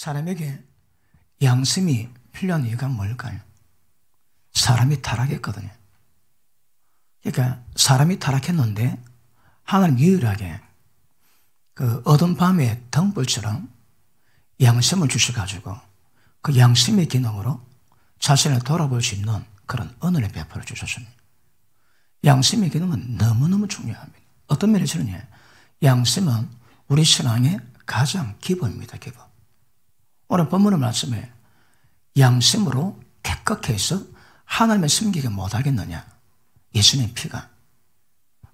사람에게 양심이 필요한 이유가 뭘까요? 사람이 타락했거든요. 그러니까 사람이 타락했는데 하나님 유일하게 그 어두운 밤의 등불처럼 양심을 주셔가지고 그 양심의 기능으로 자신을 돌아볼 수 있는 그런 은혜를 베풀어 주셨습니다. 양심의 기능은 너무너무 중요합니다. 어떤 면에서는 양심은 우리 신앙의 가장 기본입니다. 기본. 오늘 본문의 말씀에 양심으로 깨끗해서 하나님을 섬기게 못하겠느냐? 예수님의 피가.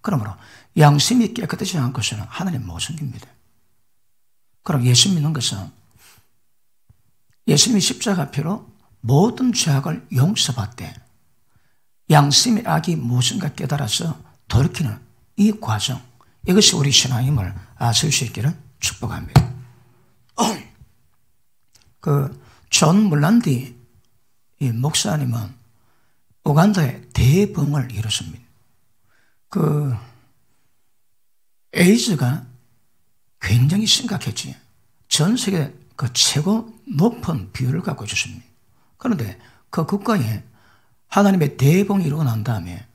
그러므로 양심이 깨끗하지 않고서는 하나님 못 섬깁니다. 그럼 예수 믿는 것은 예수님이 십자가 피로 모든 죄악을 용서받되 양심의 악이 무엇인가 깨달아서 돌이키는 이 과정, 이것이 우리 신앙임을 아실 수 있기를 축복합니다. 존 물란디 이 목사님은 우간다에 대범을 이뤘습니다. 에이즈가 굉장히 심각했지. 전 세계 최고 높은 비율을 갖고 있었습니다. 그런데 그 국가에 하나님의 대봉이 이루고 난 다음에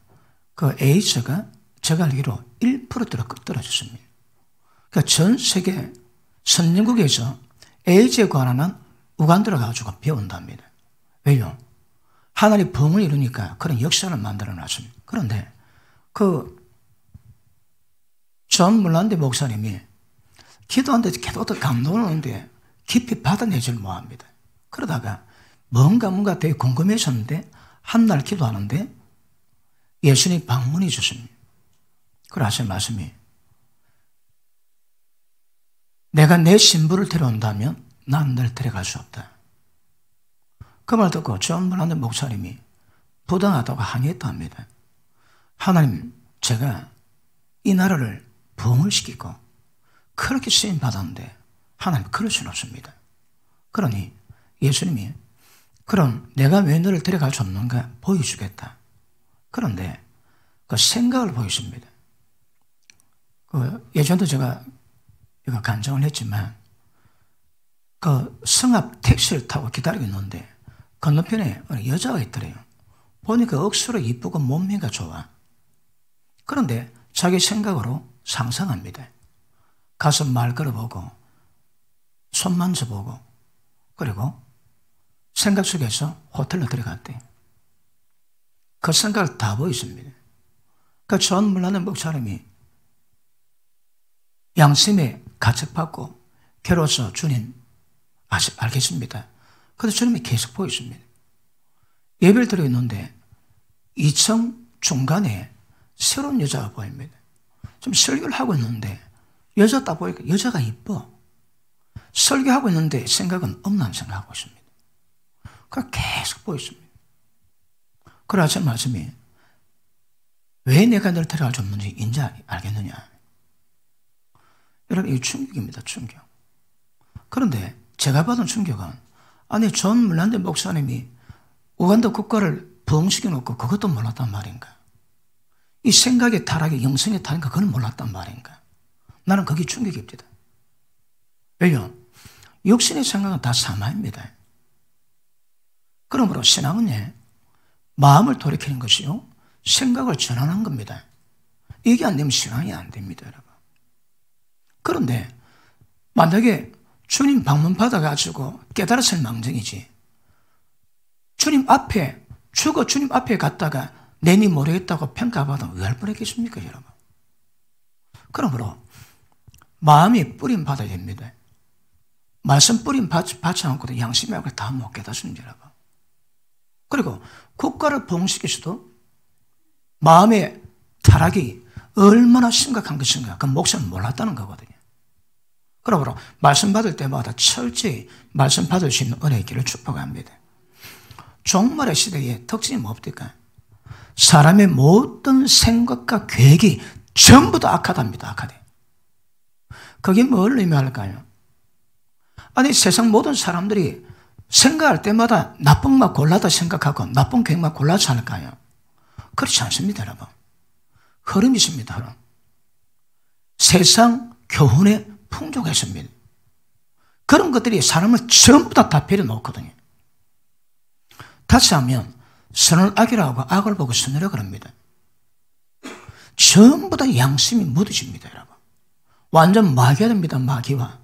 그 에이즈가 제가 알기로 1%대로 떨어졌습니다. 그러니까 전 세계 선진국에서 에이즈에 관한 우간다를 가지고 배운답니다. 왜요? 하나님 봉을 이루니까 그런 역사를 만들어 놨습니다. 그런데 존 물란디 목사님이 기도하는데 기도도 감동을 하는데 깊이 받아내질 못합니다. 그러다가 뭔가 되게 궁금해졌는데 한날 기도하는데 예수님 방문이 있었습니다. 그걸 하신 말씀이 내가 내 신부를 데려온다면 난 널 데려갈 수 없다. 그 말 듣고 존 물란디 목사님이 부당하다고 항의했다 합니다. 하나님, 제가 이 나라를 부흥을 시키고 그렇게 쓰임 받았는데 하나님 그럴 수는 없습니다. 그러니 예수님이 그럼 내가 왜 너를 데려갈 수 없는가 보여주겠다. 그런데 그 생각을 보였습니다. 예전도 제가 이거 간증을 했지만 성앞 택시를 타고 기다리고 있는데 건너편에 여자가 있더래요. 보니까 억수로 이쁘고 몸매가 좋아. 그런데 자기 생각으로 상상합니다. 가서 말 걸어보고 손 만져보고 그리고 생각 속에서 호텔로 들어갔대. 그 생각을 다 보였습니다. 그 존 물란디 목사님이 양심에 가책받고 괴로워서 주님 알겠습니다. 그래서 주님이 계속 보였습니다. 예배를 드리고 있는데 2층 중간에 새로운 여자가 보입니다. 좀 설교를 하고 있는데 여자 딱 보니까 여자가 이뻐. 설교하고 있는데 생각은 없는 생각하고 있습니다. 그걸 계속 보였습니다. 그래 하신 말씀이 왜 내가 너를 데려갈 수 없는지 인지 알겠느냐. 여러분, 이게 충격입니다. 충격. 그런데 제가 받은 충격은 아니 존 물란디 목사님이 우간다 국가를 부흥시켜 놓고 그것도 몰랐단 말인가. 이 생각의 타락이 영성의 타락인가 그걸 몰랐단 말인가. 나는 그게 충격입니다. 왜요? 육신의 생각은 다 사마입니다. 그러므로 신앙은 마음을 돌이키는 것이요 생각을 전환하는 겁니다. 이게 안 되면 신앙이 안 됩니다, 여러분. 그런데 만약에 주님 방문 받아가지고 깨달았을 망정이지. 주님 앞에 죽어 주님 앞에 갔다가 내니 모르겠다고 평가받으면 왜 할 뻔했겠습니까, 여러분? 그러므로 마음이 뿌림 받아야 됩니다. 말씀 뿌림 받지 않고도 양심의 악을 다 못 깨닫습니다, 여러분. 그리고 국가를 부흥시키셔도 마음의 타락이 얼마나 심각한 것인가 그 목사는 몰랐다는 거거든요. 그러므로 말씀 받을 때마다 철저히 말씀 받을 수 있는 은혜의 길을 축복합니다. 종말의 시대에 특징이 뭡니까? 사람의 모든 생각과 계획이 전부 다 악하답니다. 악하대. 그게 뭘 의미할까요? 아니 세상 모든 사람들이 생각할 때마다 나쁜 말 골라다 생각하고 나쁜 계획만 골라서 할까요? 그렇지 않습니다, 여러분. 흐름이 있습니다, 흐름. 세상 교훈의 풍조가 있습니다. 그런 것들이 사람을 전부 다 베려놓거든요. 다시 하면 선을 악이라고 악을 보고 선이라 그럽니다. 전부 다 양심이 묻어집니다, 여러분. 완전 마귀가 됩니다, 마귀와.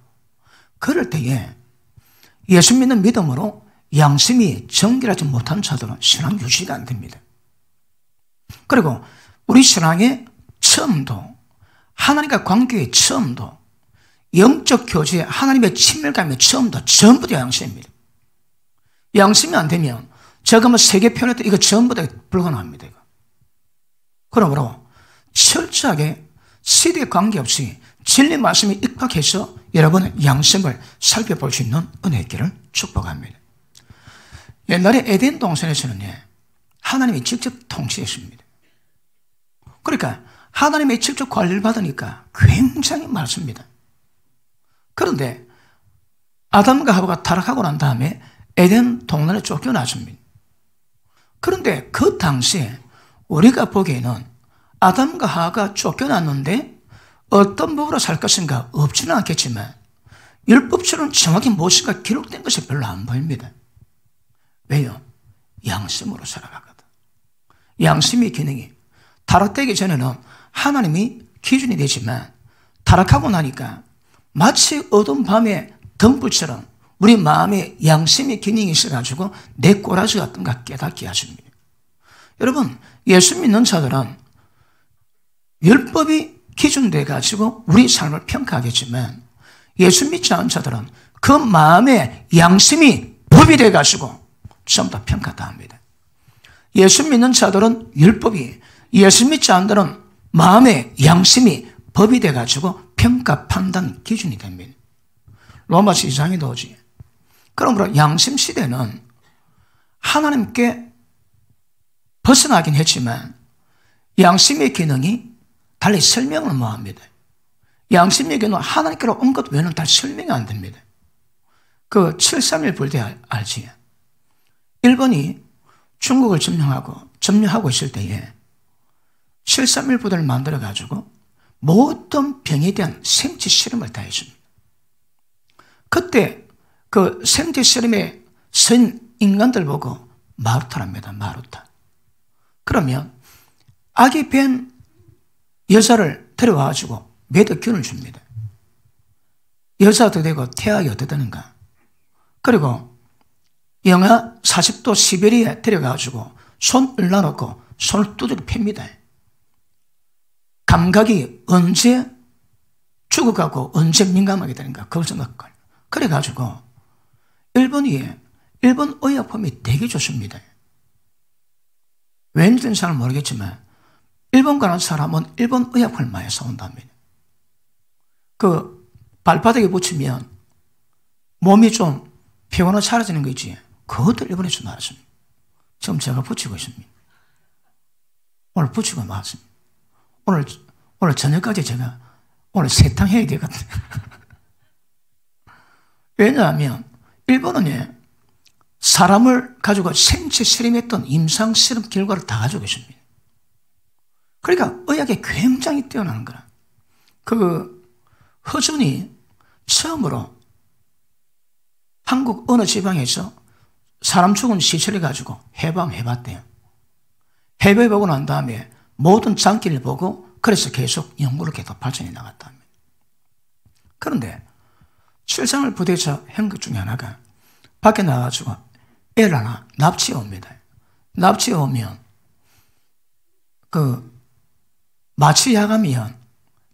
그럴 때에 예수 믿는 믿음으로 양심이 정결하지 못한 자들은 신앙 유지가 안 됩니다. 그리고 우리 신앙의 처음도, 하나님과 관계의 처음도, 영적 교제의 하나님의 친밀감의 처음도 전부 다 양심입니다. 양심이 안 되면 제가 뭐 세계 표현했던 이거 전부 다 불가능합니다. 이거. 그러므로 철저하게 시대에 관계없이 진리 말씀에 입각해서 여러분의 양심을 살펴볼 수 있는 은혜의 길을 축복합니다. 옛날에 에덴 동산에서는 하나님이 직접 통치했습니다. 그러니까 하나님의 직접 관리를 받으니까 굉장히 많습니다. 그런데 아담과 하와가 타락하고 난 다음에 에덴 동산에 쫓겨났습니다. 그런데 그 당시에 우리가 보기에는 아담과 하와가 쫓겨났는데 어떤 법으로 살 것인가 없지는 않겠지만 율법처럼 정확히 무엇인가 기록된 것이 별로 안 보입니다. 왜요? 양심으로 살아가거든. 양심의 기능이 타락되기 전에는 하나님이 기준이 되지만 타락하고 나니까 마치 어두운 밤의 등불처럼 우리 마음에 양심의 기능이 있어가지고 내 꼬라지 같은가 깨닫게 하십니다. 여러분, 예수 믿는 자들은 율법이 기준돼가지고 우리 삶을 평가하겠지만 예수 믿지 않은 자들은 그 마음의 양심이 법이 돼가지고 전부 다 평가 다 합니다. 예수 믿는 자들은 율법이, 예수 믿지 않은 자들은 마음의 양심이 법이 돼가지고 평가 판단 기준이 됩니다. 로마서 2장에 나오지. 그러므로 양심 시대는 하나님께 벗어나긴 했지만 양심의 기능이 달리 설명을 못합니다. 양심의 기능은 하나님께로 온 것 외에는 다 설명이 안 됩니다. 그 731 불대 알지? 일본이 중국을 점령하고 있을 때에 731 부대를 만들어가지고 모든 병에 대한 생체 실험을 다 했습니다. 그때 그 생체 실험에 선 인간들 보고 마루타랍니다. 마루타. 그러면 아기 뵌 여자를 데려와가지고 매덕균을 줍니다. 여자도 되고 태아가 어떻게 되는가. 그리고 영하 40도 시베리아에 데려가가지고 손을 놔놓고 손을 두드려 팹니다. 감각이 언제 죽어가고 언제 민감하게 되는가 그걸 생각할. 그래가지고 일본 의약품이 되게 좋습니다. 왠지는 잘 모르겠지만 일본 가는 사람은 일본 의약품을 많이 사온답니다. 그 발바닥에 붙이면 몸이 좀 피곤하고 사라지는 거 있지. 그것도 일본에서 나왔습니다. 지금 제가 붙이고 있습니다. 오늘 붙이고 나왔습니다. 오늘 저녁까지 제가 오늘 세탕해야 되거든요. 왜냐하면 일본은 사람을 가지고 생체 실험했던 임상 실험 결과를 다 가지고 있습니다. 그러니까 의학에 굉장히 뛰어나는 거라. 그 허준이 처음으로 한국 어느 지방에서 사람 죽은 시체를 가지고 해봤대요. 해보고 난 다음에 모든 장기를 보고 그래서 계속 연구를 계속 발전해 나갔답니다. 그런데 출산을 부대에서 한 것 중에 하나가 밖에 나가가지고 애를 하나 납치해 옵니다. 납치해 오면 그 마취 야가면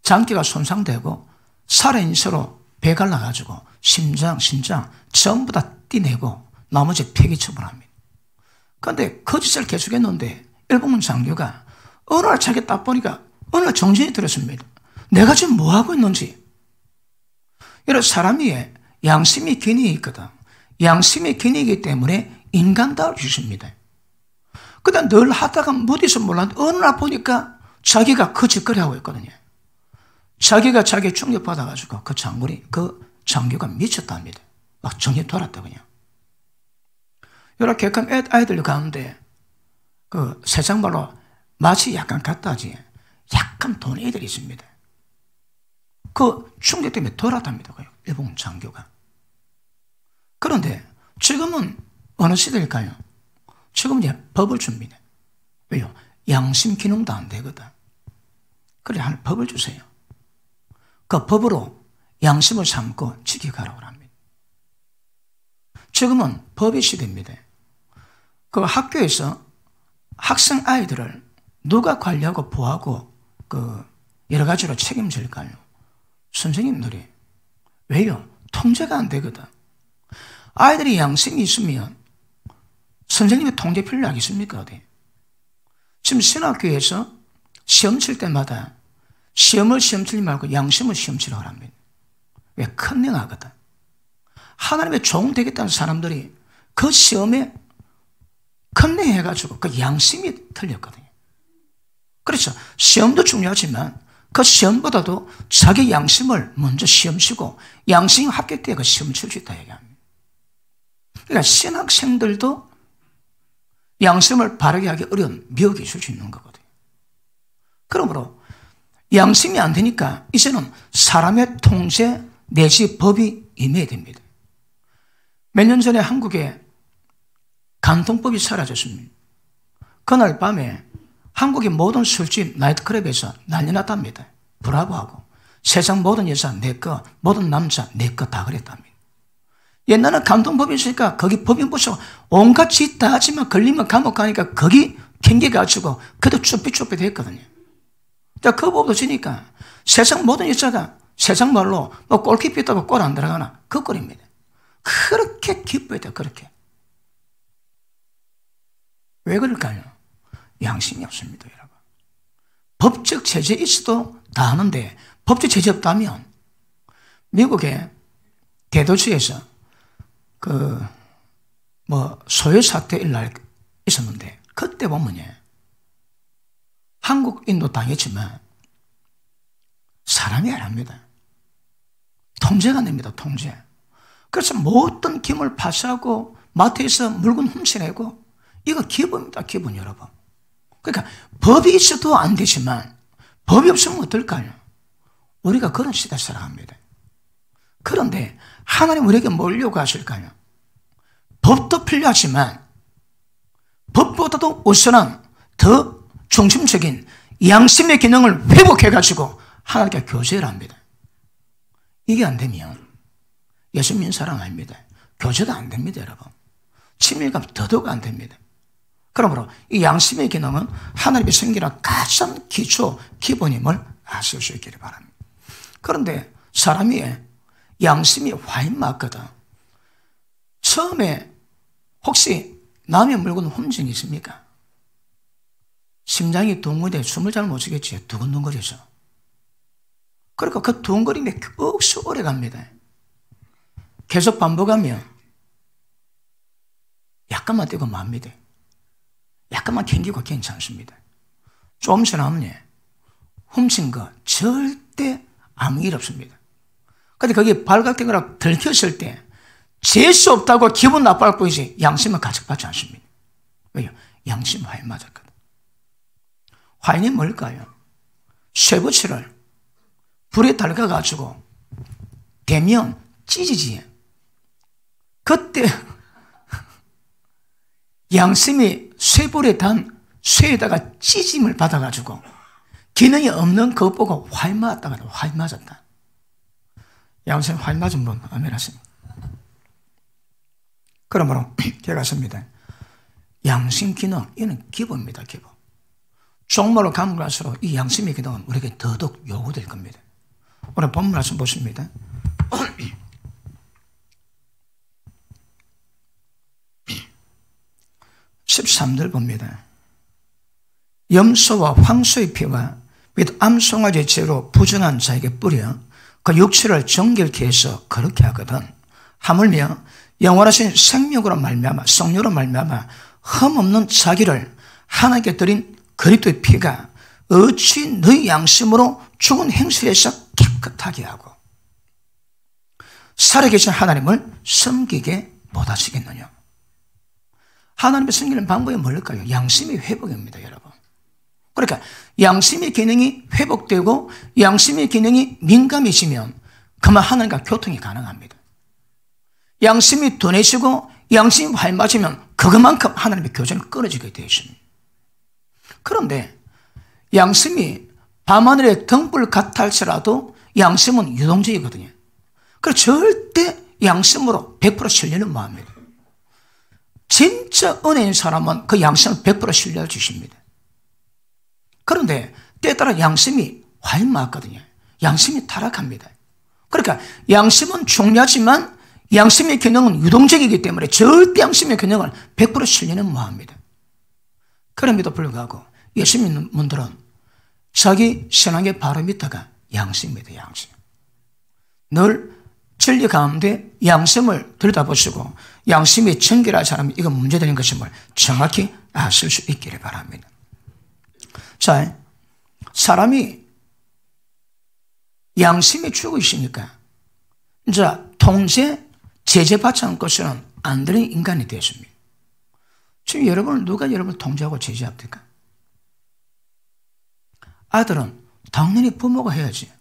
장기가 손상되고 살아있는 배 갈라가지고 심장 전부 다 떼내고 나머지 폐기 처분합니다. 그런데 거짓을 계속했는데 일본 장교가 어느 날 자기 딱 보니까 어느 날 정신이 들었습니다. 내가 지금 뭐 하고 있는지. 이런 사람이 양심의 기능이 있거든. 양심의 기능이기 때문에 인간다울 수 있습니다. 그다음 늘 하다가 무디서 몰랐는데 어느 날 보니까 자기가 거짓거리 하고 있거든요. 자기가 자기 충격받아가지고 그 장교가 미쳤답니다. 막 정신 돌았다 그냥. 이렇게 아이들 가운데 그 세상말로 마치 약간 같다지 약간 돈 애들이 있습니다. 그 충격 때문에 돌았답니다. 일본 장교가. 그런데 지금은 어느 시대일까요? 지금은 이제 법을 줍니다. 왜요? 양심 기능도 안 되거든. 그래, 한 법을 주세요. 그 법으로 양심을 삼고 지켜가라고 합니다. 지금은 법의 시대입니다. 그 학교에서 학생 아이들을 누가 관리하고 보호하고 여러 가지로 책임질까요? 선생님들이. 왜요? 통제가 안 되거든. 아이들이 양심이 있으면 선생님의 통제 필요하겠습니까? 어디? 지금 신학교에서 시험 칠 때마다 시험을 시험 치지 말고 양심을 시험 치라고 합니다. 왜? 컨닝하거든. 하나님의 종 되겠다는 사람들이 그 시험에 컨닝해가지고 그 양심이 틀렸거든요. 그렇죠. 시험도 중요하지만 그 시험보다도 자기 양심을 먼저 시험 치고 양심이 합격돼야 그 시험 칠 수 있다 얘기합니다. 그러니까 신학생들도 양심을 바르게 하기 어려운 미혹이 있을 수 있는 거거든요. 그러므로 양심이 안 되니까 이제는 사람의 통제 내지 법이 임해야 됩니다. 몇 년 전에 한국에 간통법이 사라졌습니다. 그날 밤에 한국의 모든 술집, 나이트클럽에서 난리 났답니다. 브라보하고 세상 모든 여자 내 거, 모든 남자 내 거 다 그랬답니다. 옛날에는 간통법이 있으니까 거기 법인 보시고 온갖 짓 다 하지만 걸리면 감옥 가니까 거기 캥겨가지고 그도 쭈삣쭈삣 했거든요. 그 법도 지니까 세상 모든 여자가 세상 말로 뭐 골키퍼 있다고 골 안 들어가나 그 꼴입니다. 그렇게 기뻐했다. 그렇게. 왜 그럴까요? 양심이 없습니다, 여러분. 법적 제재 있어도 다 하는데 법적 제재 없다면 미국의 대도시에서 소요 사태 일날 있었는데 그때 보면요. 한국인도 당했지만 사람이 아닙니다. 통제가 안 됩니다. 통제. 그래서 모든 김을 파쇄하고 마트에서 물건 훔쳐내고 이거 기본입니다. 기본 여러분. 그러니까 법이 있어도 안 되지만 법이 없으면 어떨까요? 우리가 그런 시대에 살아갑니다. 그런데 하나님 우리에게 뭘 요구하실까요? 법도 필요하지만 법보다도 우선한 더 중심적인 양심의 기능을 회복해가지고 하나님께 교제를 합니다. 이게 안 되면 예수 믿는 사람 아닙니다. 교제도 안 됩니다, 여러분. 친밀감 더더욱 안 됩니다. 그러므로 이 양심의 기능은 하나님의 생기는 가장 기초, 기본임을 아실 수 있기를 바랍니다. 그런데 사람이 양심이 화인 맞거든. 처음에 혹시 남의 물건 훔친 게 있습니까? 심장이 둥근데 숨을 잘 못 쉬겠지. 두근두근거려서. 그러니까 그 두근거림이 억수 오래 갑니다. 계속 반복하면 약간만 떼고 맙니다. 약간만 캥기고 괜찮습니다. 좀 지나면 훔친 거 절대 아무 일 없습니다. 근데 거기 발각되거나 들켰을 때 재수 없다고 기분 나빠할 뿐이지 양심은 가책받지 않습니다. 왜요? 양심 화인 맞았거든. 화인이 뭘까요? 쇠붙이를 불에 달가가지고 대면 찢이지. 그때 양심이 쇠불에 단 쇠에다가 찢임을 받아가지고 기능이 없는 그것 보고 화인 맞았다가 화인 맞았다. 양심 화인 맞은 분 아멘 하십니다. 그러므로 제가 양심 기능 이는 기본입니다. 기본. 종말로 가면 갈수록 이 양심의 기능은 우리에게 더더욱 요구될 겁니다. 오늘 본문 말씀 보십니다. 13절 봅니다. 염소와 황소의 피와 및 암송아지의 죄로 부정한 자에게 뿌려 그 육체를 정결케 해서 그렇게 하거든. 하물며 영원하신 생명으로 말미암아 성령으로 말미암아 흠없는 자기를 하나님께 드린 그리스도의 피가 어찌 너희 양심으로 죽은 행실에서 깨끗하게 하고 살아계신 하나님을 섬기게 못하시겠느냐. 하나님의 섬기는 방법이 뭘까요? 양심의 회복입니다, 여러분. 그러니까 양심의 기능이 회복되고 양심의 기능이 민감해지면 그만 하나님과 교통이 가능합니다. 양심이 둔해지고 양심이 활맞으면 그것만큼 하나님의 교제는 끊어지게 되어 있습니다. 그런데 양심이 밤하늘의 등불 같아 할지라도 양심은 유동적이거든요. 그래서 절대 양심으로 100% 신뢰는 마음입니다. 진짜 은혜인 사람은 그 양심을 100% 신뢰해 주십니다. 그런데 때에 따라 양심이 활맞거든요. 양심이 타락합니다. 그러니까 양심은 중요하지만 양심의 기능은 유동적이기 때문에 절대 양심의 기능을 100% 신뢰는 못합니다. 그럼에도 불구하고 예수 믿는 분들은 자기 신앙의 바로 밑에가 양심입니다. 양심. 늘 진리 가운데 양심을 들여다보시고 양심이 정결한 사람이 이건 문제되는 것임을 정확히 아실 수 있기를 바랍니다. 자, 사람이 양심이 죽으시니까 이제 통제, 제재받지 않은 것은 안 되는 인간이 되었습니다. 지금 여러분을 누가 여러분을 통제하고 제재합니까? 아들은 당연히 부모가 해야지.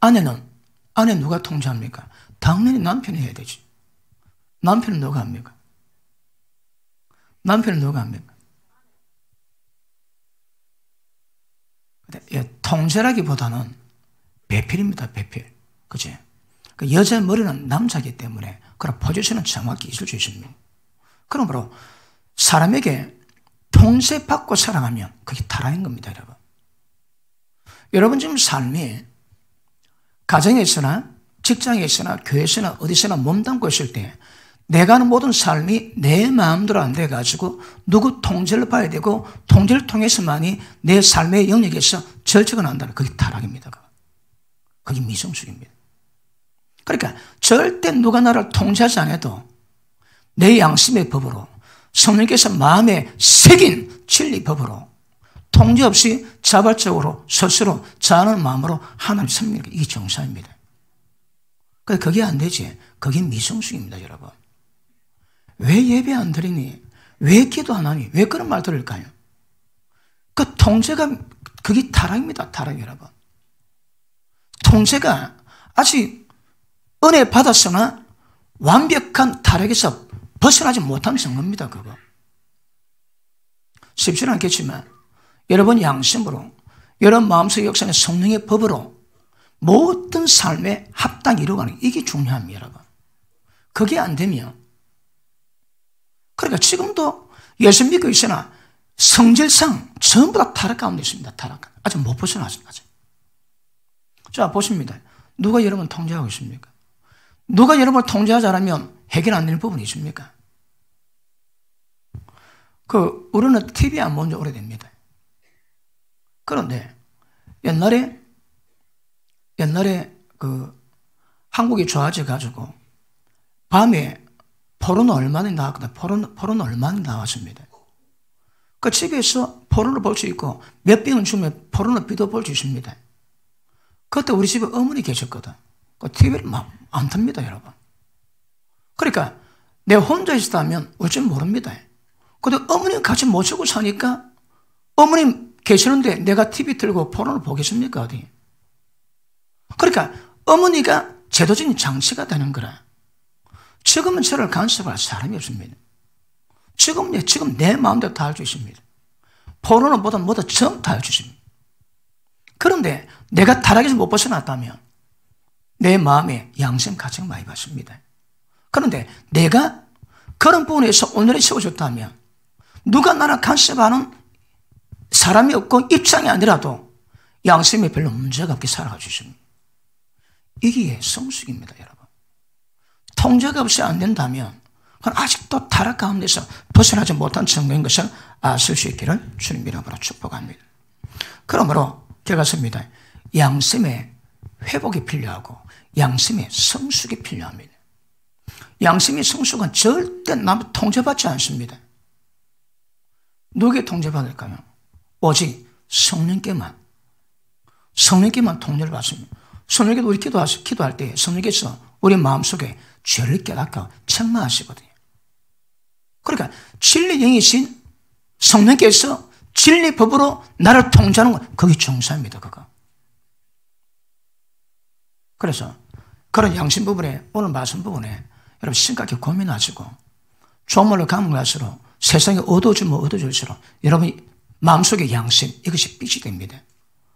아내 누가 통제합니까? 당연히 남편이 해야 되지. 남편은 누가 합니까? 남편은 누가 합니까? 통제라기보다는 배필입니다. 배필. 그치? 그 여자 머리는 남자이기 때문에 그런 포지션은 정확히 있을 수 있습니다. 그러므로 사람에게 통제받고 살아가면 그게 타락인 겁니다. 여러분. 여러분 지금 삶이 가정에 있으나 직장에 있으나 교회에서나 어디서나 몸담고 있을 때 내가 하는 모든 삶이 내 마음대로 안 돼가지고 누구 통제를 봐야 되고 통제를 통해서만이 내 삶의 영역에서 절제가 난다는 그게 타락입니다. 그게 미성숙입니다. 그러니까 절대 누가 나를 통제하지 않아도 내 양심의 법으로 성령께서 마음에 새긴 진리 법으로 통제 없이 자발적으로 스스로 자하는 마음으로 하나님 섬기는 게 이게 정상입니다. 그런데 그게 안 되지. 그게 미성숙입니다. 여러분. 왜 예배 안 드리니? 왜 기도 안 하니? 왜 그런 말 들을까요? 그 통제가 그게 타락입니다. 타락 여러분. 통제가 아직 은혜 받았으나 완벽한 타락에서 벗어나지 못한 증거입니다. 그거. 쉽지는 않겠지만 여러분 양심으로 여러분 마음속 역사는 성령의 법으로 모든 삶에 합당히 이루어가는 이게 중요합니다. 여러분. 그게 안 되면 그러니까 지금도 예수 믿고 있으나 성질상 전부 다 타락 가운데 있습니다. 타락. 아직 못 벗어났습니다. 자, 보십니다. 누가 여러분 통제하고 있습니까? 누가 여러분을 통제하지 않으면 해결 안 되는 부분이 있습니까? 우리는 TV 안 본 지 오래됩니다. 그런데 옛날에 한국이 좋아져가지고 밤에 포르노 얼마나 나왔거든요. 포르노 얼마나 나왔습니다. 그 집에서 포르노 볼 수 있고 몇 병은 주면 포르노 비도 볼 수 있습니다. 그때 우리 집에 어머니 계셨거든. 그 TV를 막 안 탑니다, 여러분. 그러니까 내가 혼자 있었다면 어찌 모릅니다. 근데 어머니가 같이 모시고 사니까 어머님 계시는데 내가 TV 틀고 포르노를 보겠습니까, 어디? 그러니까 어머니가 제도적인 장치가 되는 거라. 지금은 저를 간섭할 사람이 없습니다. 지금 내 마음대로 다 할 수 있습니다. 포르노보다 뭐다 전 다 할 수 있습니다. 그런데 내가 타락에서 못 벗어났다면 내 마음에 양심 가책 많이 받습니다. 그런데 내가 그런 부분에서 오늘에 세워졌다면 누가 나를 간섭하는 사람이 없고 입장이 아니라도 양심에 별로 문제가 없게 살아갈 수 있습니다. 이게 성숙입니다, 여러분. 통제가 없이 안 된다면 그건 아직도 타락 가운데서 벗어나지 못한 증거인 것을 아실 수 있기를 주님 이름으로 축복합니다. 그러므로 결과습니다. 양심의 회복이 필요하고 양심의 성숙이 필요합니다. 양심의 성숙은 절대 남 통제받지 않습니다. 누구에게 통제받을까요? 오직 성령께만 통제를 받습니다. 성령께도 우리 기도할 때 성령께서 우리 마음속에 죄를 깨닫고 책망하시거든요. 그러니까 진리 영이신 성령께서 진리 법으로 나를 통제하는 건 그게 정사입니다. 그거. 그래서 그런 양심 부분에, 오늘 말씀 부분에 여러분 심각하게 고민하시고 종말로 가면 갈수록 세상이 어두워지면 어두워질수록 여러분 마음속의 양심, 이것이 빛이 됩니다.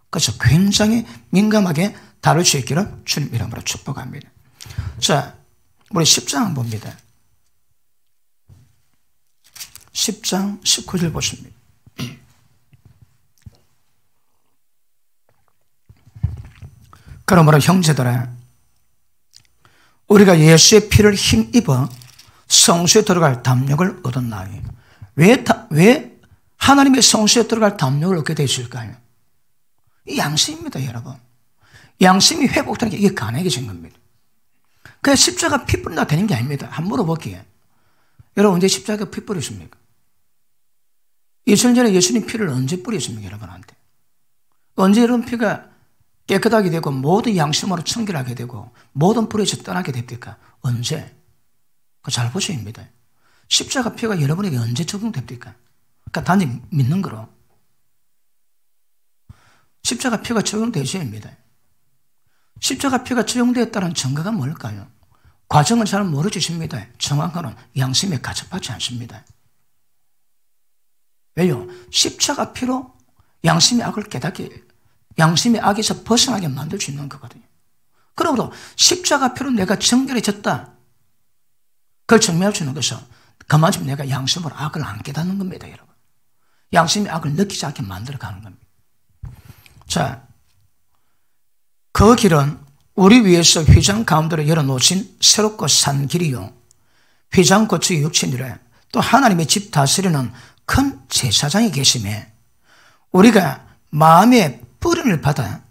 그래서 굉장히 민감하게 다룰 수 있기를 주님 이름으로 축복합니다. 자, 우리 10장 한번 봅니다. 10장 19절 보십니다. 그러므로 형제들아, 우리가 예수의 피를 힘입어 성수에 들어갈 담력을 얻었나니. 왜 하나님의 성수에 들어갈 담력을 얻게 되실까요? 이 양심입니다, 여러분. 양심이 회복되는 게 이게 가능해진 겁니다. 그냥 십자가 피 뿌린다 되는 게 아닙니다. 한번 물어볼게요. 여러분, 언제 십자가 피 뿌리십니까? 2000년 전에 예수님 피를 언제 뿌리십니까, 여러분한테? 언제 여러분 피가 깨끗하게 되고 모든 양심으로 청결하게 되고 모든 불에서 떠나게 됩니까? 언제? 그거 잘 보셔야 합니다. 십자가 피가 여러분에게 언제 적용됩니까? 그러니까 단지 믿는 거로. 십자가 피가 적용되셔야 합니다. 십자가 피가 적용되었다는 증거가 뭘까요? 과정은 잘 모르주십니다. 정확한 양심에 가cep하지 않습니다. 왜요? 십자가 피로 양심의 악을 깨닫게, 양심의 악에서 벗어나게 만들 수 있는 거거든요. 그러므로 십자가 피로 내가 정결해졌다, 그걸 증명할 수 있는 것은 그만큼 내가 양심으로 악을 안 깨닫는 겁니다, 여러분. 양심의 악을 느끼지 않게 만들어가는 겁니다. 자, 그 길은 우리 위해서 휘장 가운데로 열어놓으신 새롭고 산 길이요, 휘장 고추의 육신이래 또 하나님의 집 다스리는 큰 제사장이 계심에 우리가 마음의 뿌림을 받아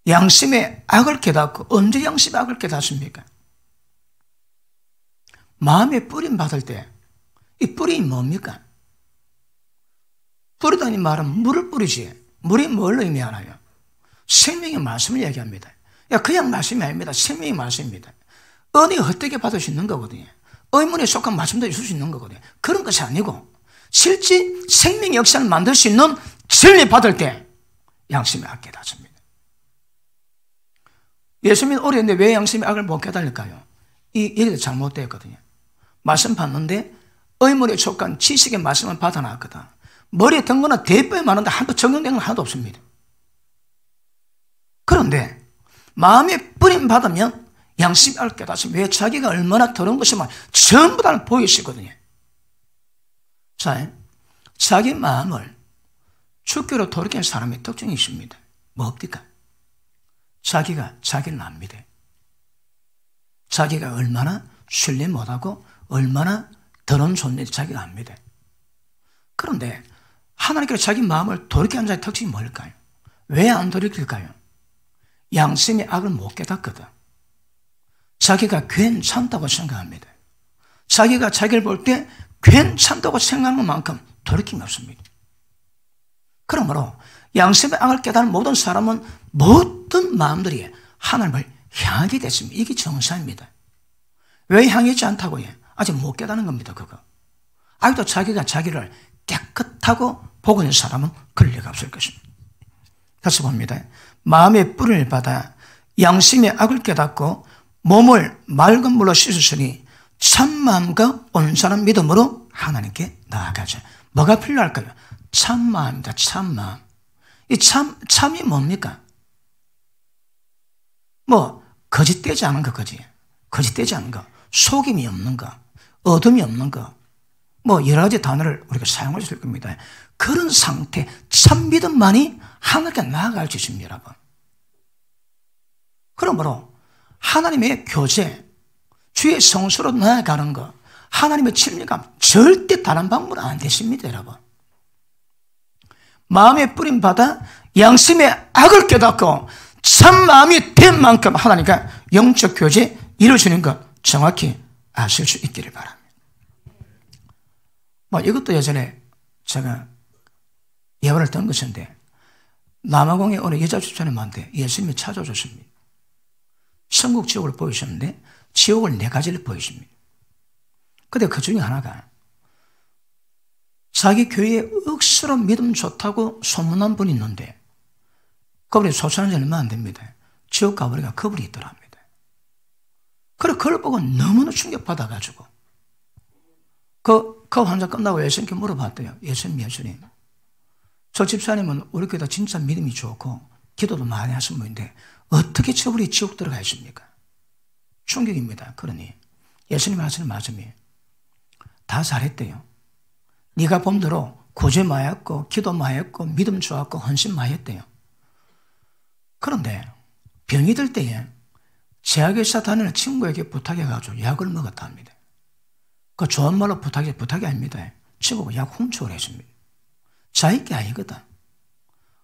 양심의 악을 깨닫고. 언제 양심의 악을 깨닫습니까? 마음의 뿌림 받을 때. 이 뿌림이 뭡니까? 뿌리다니 말은 물을 뿌리지. 물이 뭘 의미하나요? 생명의 말씀을 얘기합니다. 그냥 말씀이 아닙니다. 생명의 말씀입니다. 은혜가 헛되게 받을 수 있는 거거든요. 의문에 속한 말씀도 있을 수 있는 거거든요. 그런 것이 아니고 실제 생명의 역사를 만들 수 있는 진리 받을 때 양심의 악 깨닫습니다. 예수님은 어렸는데 왜 양심의 악을 못 깨달을까요? 이 얘기도 잘못되었거든요. 말씀 받는데 의문에 속한 지식의 말씀을 받아놨거든. 머리에 든 거는 대뼈에 많은데 하나도 적용된 건 하나도 없습니다. 그런데 마음에 뿌림 받으면 양심의 악을 깨닫습니다. 왜? 자기가 얼마나 더러운 것이면 전부 다 보이시거든요. 자, 자기 마음을 주께로 돌이키는 사람의 특징이 있습니다. 뭡니까? 자기가 자기를 안 믿어요. 자기가 얼마나 신뢰 못하고 얼마나 더러운 존재인지 자기가 안 믿어요. 그런데 하나님께서 자기 마음을 돌이키는 자의 특징이 뭘까요? 왜 안 돌이킬까요? 양심의 악을 못 깨닫거든. 자기가 괜찮다고 생각합니다. 자기가 자기를 볼 때 괜찮다고 생각하는 것만큼 돌이킴이 없습니다. 그러므로 양심의 악을 깨달은 모든 사람은 모든 마음들이 하나님을 향하게 됐습니다. 이게 정상입니다. 왜 향하지 않다고 해? 아직 못 깨닫는 겁니다, 그거. 아직도 자기가 자기를 깨끗하고 보고 있는 사람은 그럴 리가 없을 것입니다. 다시 봅니다. 마음의 뿌리를 받아 양심의 악을 깨닫고 몸을 맑은 물로 씻으시니 참마음과 온전한 믿음으로 하나님께 나아가자. 뭐가 필요할까요? 참마음입니다. 참마음. 이 참이 뭡니까? 거짓되지 않은 거, 거짓되지 않은 거, 속임이 없는 거, 어둠이 없는 거, 여러 가지 단어를 우리가 사용할 수 있을 겁니다. 그런 상태, 참 믿음만이 하나님께 나아갈 수 있습니다, 여러분. 그러므로 하나님의 교제, 주의 성수로 나아가는 것, 하나님의 친밀감, 절대 다른 방법은 안 되십니다, 여러분. 마음의 뿌림 받아 양심의 악을 깨닫고 참 마음이 된 만큼 하나님과 영적 교제 이루어지는 것 정확히 아실 수 있기를 바랍니다. 이것도 예전에 제가 예언을 든 것인데, 남아공에 어느 여자 집사님한테 예수님이 찾아줬습니다. 천국 지옥을 보이셨는데 지옥을 4가지를 보이십니다. 근데 그 중에 하나가 자기 교회에 억수로 믿음 좋다고 소문난 분이 있는데 그분이 소천한 지 얼마 안 됩니다. 지옥 가버리니까 그분이 있더랍니다. 그걸 보고 너무나 충격받아가지고 그 환자 끝나고 예수님께 물어봤대요. 예수님, 저 집사님은 우리 교회도 진짜 믿음이 좋고 기도도 많이 하신 분인데 어떻게 저분이 지옥 들어가 있습니까? 충격입니다. 그러니 예수님 하시는 말씀이 다 잘했대요. 네가 봄대로 구제 많이 했고 기도 많이 했고 믿음 좋았고 헌신 많이 했대요. 그런데 병이 들 때에 제약회사 다니는 친구에게 부탁해가지고 약을 먹었다 합니다. 그 좋은 말로 부탁이 아닙니다. 친구가 약 훔쳐오라 했습니다. 자기 게 아니거든.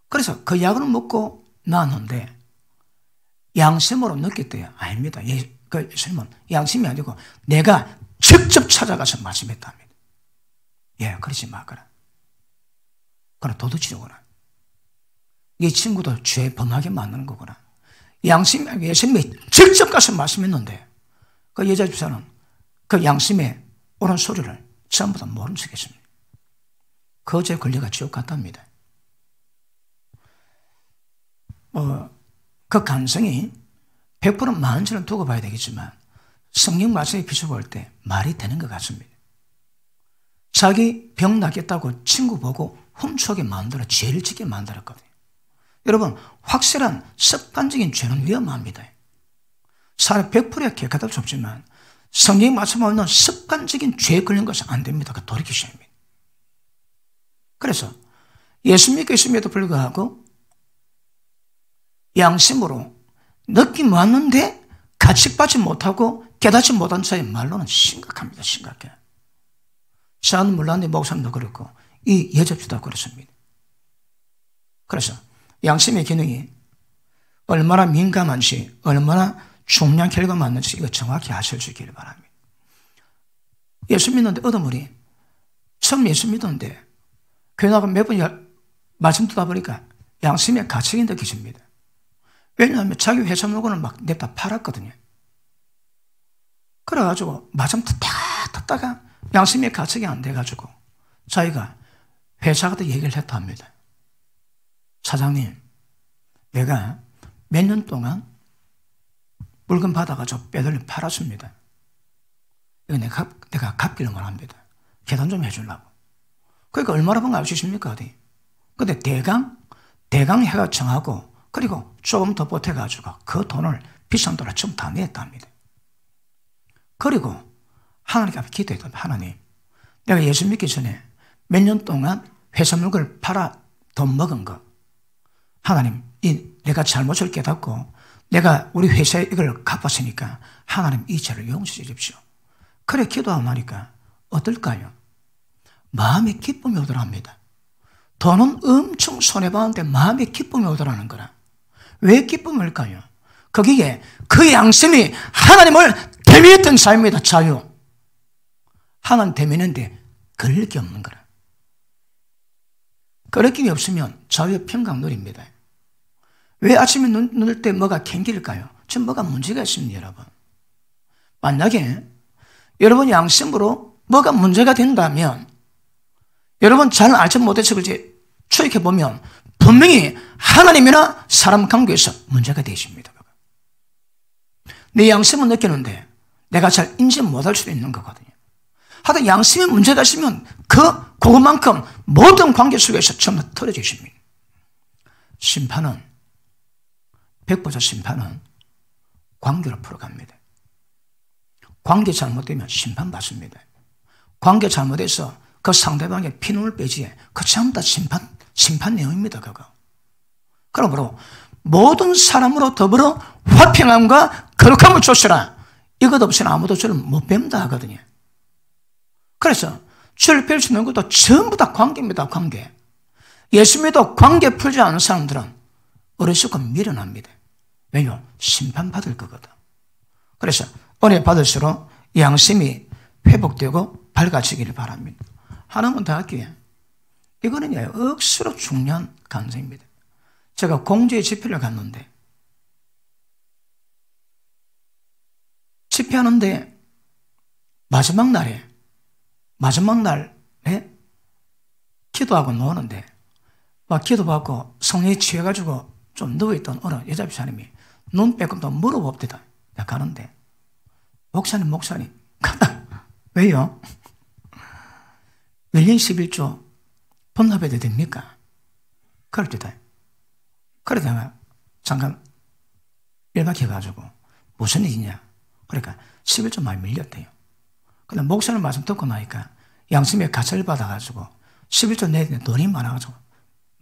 그래서 그 약을 먹고 나왔는데 양심으로 느꼈대요. 아닙니다. 그 예수님은 양심이 아니고 내가 직접 찾아가서 말씀했답니다. 예, 그러지 마거라. 그럼 도둑질이구나. 이 친구도 죄 범하게 만드는 거구나. 예수님이 직접 가서 말씀했는데 그 여자 집사는 그 양심의 옳은 소리를 전부 다 모른 척했습니다. 그 죄 걸려가 지옥 갔답니다. 그 감성이 100% 많은지는 두고 봐야 되겠지만 성경 말씀에 비춰볼 때 말이 되는 것 같습니다. 자기 병 낫겠다고 친구 보고 훔쳐게 만들어 죄를 짓게 만들었거든요. 여러분, 확실한 습관적인 죄는 위험합니다. 사람 100%야 개가답 좁지만 성경 말씀에 없는 습관적인 죄에 걸린 것은 안 됩니다. 그 돌이키셔야 합니다. 그래서 예수 믿고 있음에도 불구하고 양심으로 느낌 왔는데 가책받지 못하고 깨닫지 못한 자의 말로는 심각합니다. 심각해. 저는 몰랐는데 목사님도 그렇고 이 여자도 그렇습니다. 그래서 양심의 기능이 얼마나 민감한지 얼마나 중요한 결과 맞는지 이거 정확히 아실 수 있기를 바랍니다. 예수 믿는데 얻어물이 처음 예수 믿었는데 교회 나가면 몇 번 말씀 듣다 보니까 양심의 가책이 느껴집니다. 왜냐하면 자기 회사 물건을 막 냅다 팔았거든요. 그래가지고 말씀 듣다가 양심의 가책이 안 돼가지고 자기가 회사 가서 얘기를 했다 합니다. 사장님, 내가 몇 년 동안 물건 받아가지고 빼돌려 팔았습니다. 이거 내가 갚기를 원합니다. 계산 좀 해주려고. 그러니까 얼마나 번 알 수 있습니까? 어디? 근데 대강 해가 정하고 그리고 조금 더 보태가지고 그 돈을 비싼 돈을 전부 다 냈답니다. 그리고 하나님께 앞에 기도했다. 하나님, 내가 예수 믿기 전에 몇 년 동안 회사 물건을 팔아 돈 먹은 거 하나님, 내가 잘못을 깨닫고 내가 우리 회사에 이걸 갚았으니까 하나님 이 죄를 용서해 주십시오. 그래 기도하고 나니까 어떨까요? 마음에 기쁨이 오더랍니다. 돈은 엄청 손해봤는데 마음에 기쁨이 오더라는 거라. 왜 기쁨일까요? 거기에 그 양심이 하나님을 대면했던 삶입니다. 자유. 하나님 대면했는데 그럴 게 없는 거라. 그럴 게 없으면 자유의 평강 누립니다. 왜 아침에 눈을 때 뭐가 캥길까요? 지금 뭐가 문제가 있습니다, 여러분. 만약에 여러분 양심으로 뭐가 문제가 된다면 여러분 잘 알지 못해서 그렇지 추익해보면 분명히 하나님이나 사람 관계에서 문제가 되십니다. 내 양심은 느끼는데 내가 잘 인지 못할 수도 있는 거거든요. 하여튼 양심에 문제가 있으면 그것만큼 모든 관계 속에서 전부 틀어지십니다. 백보자 심판은 관계로 풀어갑니다. 관계 잘못되면 심판받습니다. 관계 잘못해서 그 상대방의 피눈물 빼지에 그 전부 다 심판 내용입니다. 그거. 그러므로 모든 사람으로 더불어 화평함과 거룩함을 주시라. 이것 없이는 아무도 저를 못 뵙다 하거든요. 그래서 저를 뵐 수 있는 것도 전부 다 관계입니다. 관계. 예수 믿어 관계 풀지 않은 사람들은 어리석고 미련합니다. 왜요? 심판받을 거거든. 그래서 은혜 받을수록 양심이 회복되고 밝아지기를 바랍니다. 하나만 더 할게요. 이거는 억수로 중요한 감정입니다. 제가 공주의 집회를 갔는데 집회하는데 마지막 날에 기도하고 노는데 막 기도받고 성령에 취해가지고 좀 누워있던 어느 여자 집사님이 눈 빼고 또 물어봅니다. 가는데 목사님. 왜요? 밀린 11조 본납해도 됩니까? 그럴 때다. 그러다가 잠깐 일박해가지고 무슨 일이냐? 그러니까 11조 많이 밀렸대요. 근데 목사님 말씀 듣고 나니까 양심에 가철 받아가지고 11조 내에 돈이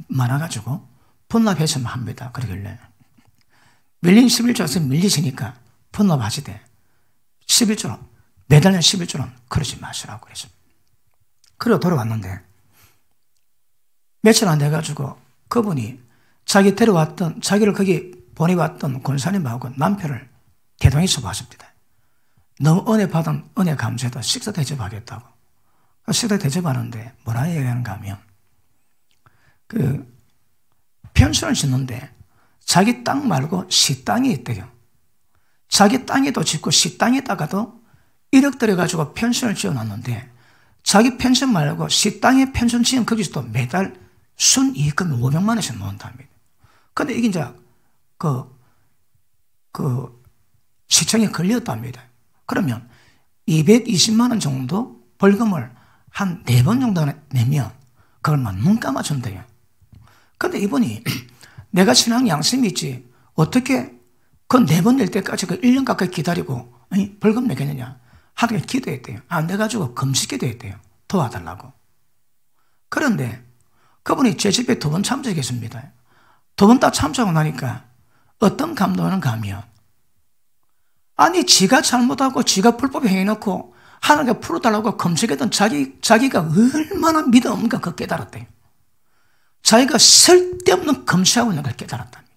많아가지고 본납했으면 합니다. 그러길래 밀린 11조에서 밀리시니까 본납하시되 11조로 매달린 11조는 그러지 마시라고 그랬습니다. 그리고 돌아왔는데 며칠 안 돼가지고 그분이 자기를 거기 보내왔던 권사님하고 남편을 대동해서 봤습니다. 너무 은혜 감사해도 식사 대접하겠다고. 식사 대접하는데 뭐라 얘기하는가 하면 편수를 짓는데 자기 땅 말고 시땅이 있대요. 자기 땅에도 짓고 시땅에다가도 1억 들여가지고 편수를 지어놨는데 자기 편수 말고 시땅에 편수 지은 거기서도 매달 순이익금이 500만 원씩 나온답니다. 근데 이게 이제 시청에 걸렸답니다. 그러면 220만 원 정도 벌금을 한 4번 정도 내면 그걸만 눈 감아준대요. 근데 이분이 내가 신앙 양심이 있지 어떻게 그 4번 낼 때까지 그 1년 가까이 기다리고 벌금 내겠느냐 하루에 기도했대요. 안 돼가지고 금식 기도했대요. 도와달라고. 그런데 그분이 제 집에 2번 참석했습니다. 2번 다 참석하고 나니까 어떤 감동하는가 하면 아니 지가 잘못하고 지가 불법 행해놓고 하나님께 풀어달라고 금식했던 자기가 얼마나 믿음 없는가 그걸 깨달았대요. 자기가 쓸데없는 금식하고 있는 걸 깨달았답니다.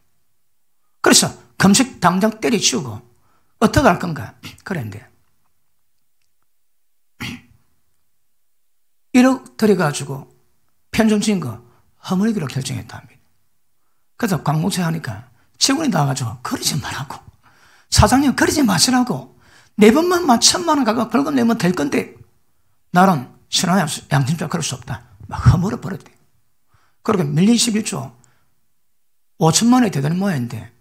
그래서 금식 당장 때려치우고 어떻게 할 건가 그랬는데 1억 들여가지고 편좀 지은 거 허물기로 결정했답니다. 그래서 광고체 하니까 직원이 나와가지고 그러지 말라고 사장님 그러지 마시라고 4번만 1,000만 원 가고 벌금 내면 될 건데 나는 신앙 양심적으로 그럴 수 없다. 막 허물어 버렸대. 그렇게 밀린 11조 5천만 원이 되는 모양인데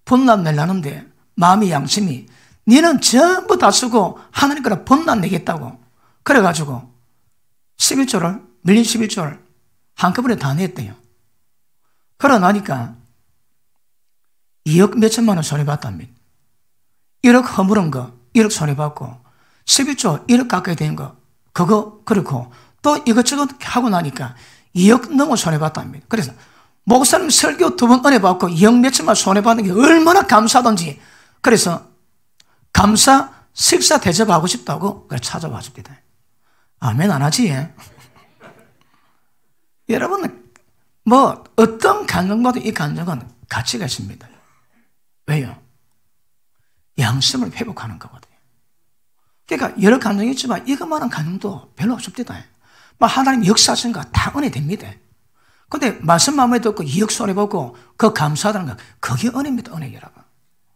본납 내려는데 마음이 양심이 니는 전부 다 쓰고 하나님 거라 본납 내겠다고 그래가지고 11조를 밀린 11조를 한꺼번에 다 냈대요. 그러고 나니까 2억 몇천만 원 손해봤답니다. 1억 허물은 거 1억 손해봤고 11조 1억 가까이 된 거 그거 그렇고 또 이것저것 하고 나니까 2억 넘어 손해봤답니다. 그래서 목사님 설교 2번 은혜 받고 2억 몇천만 손해받는 게 얼마나 감사하던지 그래서 감사 식사 대접하고 싶다고 찾아와 줍니다. 아멘 안 하지? 여러분 뭐 어떤 간증봐도 이 간증은 가치가 있습니다. 왜요? 양심을 회복하는 거거든요. 그러니까 여러 간증이 있지만 이것만한 간증도 별로 없습니다. 하나님 역사하신 거 다 은혜됩니다. 근데 말씀 마음에 듣고 2억 손해보고 그 감사하다는 거 그게 은혜입니다. 은혜 여러분.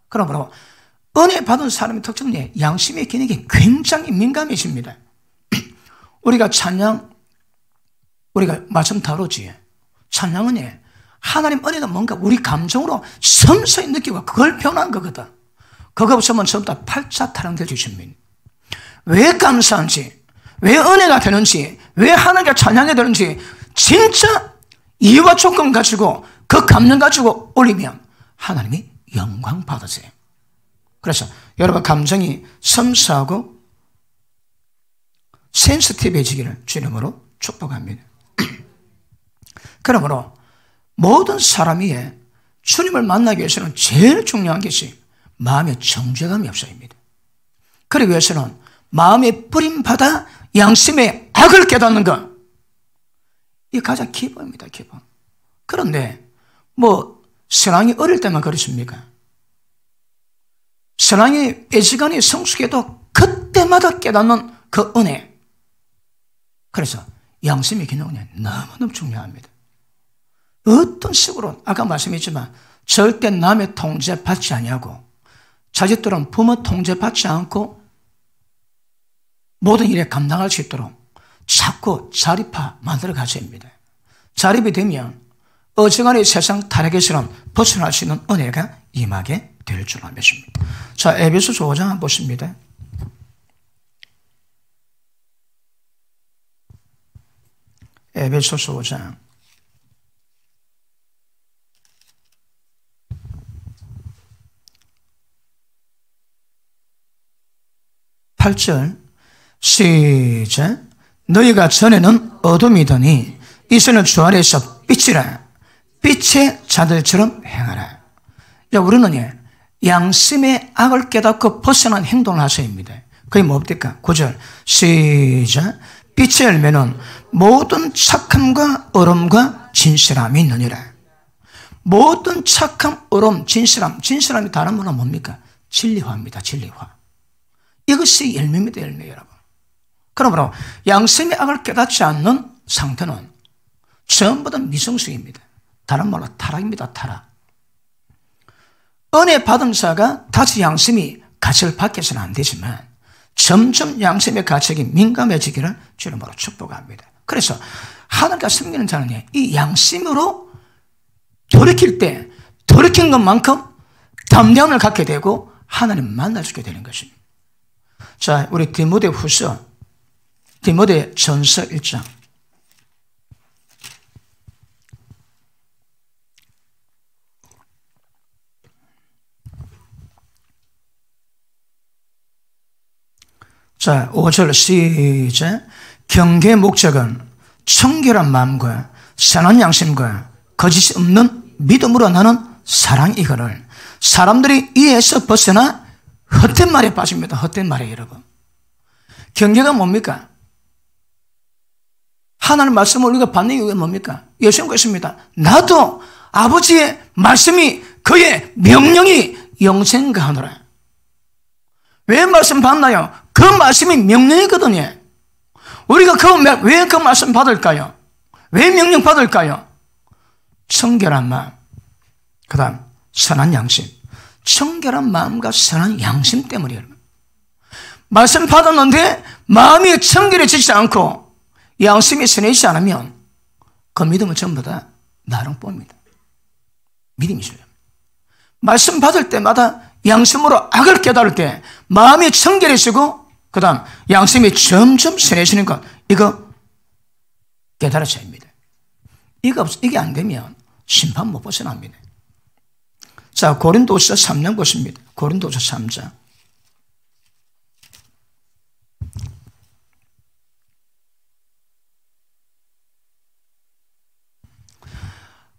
그러므로 은혜 받은 사람의 특징이 양심의 기능이 굉장히 민감해집니다. 우리가 찬양 우리가 말씀 다루지 찬양은 하나님 은혜가 뭔가 우리 감정으로 섬세히 느끼고 그걸 표현한 거거든. 그거 없으면 전부 다 팔자 타령되어 주십니다. 왜 감사한지 왜 은혜가 되는지 왜 하나님께 찬양해야 되는지 진짜 이유와 조건 가지고 그 감정 가지고 올리면 하나님이 영광 받으세요. 그래서 여러분 감정이 섬세하고 센시티브해지기를 주님으로 축복합니다. 그러므로 모든 사람이 주님을 만나기 위해서는 제일 중요한 것이 마음의 정죄감이 없어야 합니다. 그러기 위해서는 마음에 뿌림받아 양심의 악을 깨닫는 것 이게 가장 기본입니다. 기본. 그런데 신앙이 어릴 때만 그렇습니까? 신앙이 애시간이 성숙해도 그때마다 깨닫는 그 은혜. 그래서 양심의 기능은 너무너무 중요합니다. 어떤 식으로 아까 말씀했지만 절대 남의 통제 받지 아니하고 자식들은 부모 통제 받지 않고 모든 일에 감당할 수 있도록 자꾸 자립화 만들어 가셔야 합니다. 자립이 되면 어지간히 세상 타락에서는 벗어날 수 있는 은혜가 임하게 될 줄 믿습니다. 자, 에베소서 5장 한번 보십니다. 에베소서 5장 8절 시작. 너희가 전에는 어둠이더니 이제는 주 안에서 빛이라. 빛의 자들처럼 행하라. 자, 우리는 양심의 악을 깨닫고 벗어난 행동을 하셔야입니다. 그게 뭡니까? 9절 시작. 빛의 열매는 모든 착함과 어름과 진실함이 있느니라. 모든 착함, 어름, 진실함. 진실함이 다른 말은 뭡니까? 진리화입니다. 진리화. 이것이 열매입니다. 열매, 여러분. 그러므로 양심의 악을 깨닫지 않는 상태는 전부 다 미성숙입니다. 다른 말로 타락입니다. 타락. 은혜 받은 자가 다시 양심이 가책을 받게서는 안 되지만 점점 양심의 가책이 민감해지기를 주님으로 축복합니다. 그래서 하나님과 섬기는 자는 이 양심으로 돌이킬 때 돌이킨 것만큼 담대함을 갖게 되고 하나님 만나주게 되는 것입니다. 자, 우리 디모데 전서 1장. 자, 5절 시작. 경계의 목적은 청결한 마음과 선한 양심과 거짓이 없는 믿음으로 나는 사랑이거늘 사람들이 이에서 벗어나 헛된 말에 빠집니다. 헛된 말에 여러분. 경계가 뭡니까? 하나님 말씀을 우리가 받는 이유가 뭡니까? 예수님 그랬습니다. 나도 아버지의 말씀이 그의 명령이 영생가하노라. 왜 말씀 받나요? 그 말씀이 명령이거든요. 우리가 왜 그 말씀 받을까요? 왜 명령 받을까요? 청결한 마음, 그 다음 선한 양심. 청결한 마음과 선한 양심 때문이에요. 말씀 받았는데 마음이 청결해지지 않고 양심이 선해지지 않으면 그 믿음은 전부 다 나랑봅니다. 믿음이죠. 말씀 받을 때마다 양심으로 악을 깨달을 때 마음이 청결해지고 그 다음 양심이 점점 선해지는 것, 이거 깨달으셔야 합니다. 이게 안 되면 심판 못 벗어납니다. 자, 고린도서 3장 보십니다. 고린도서 3장.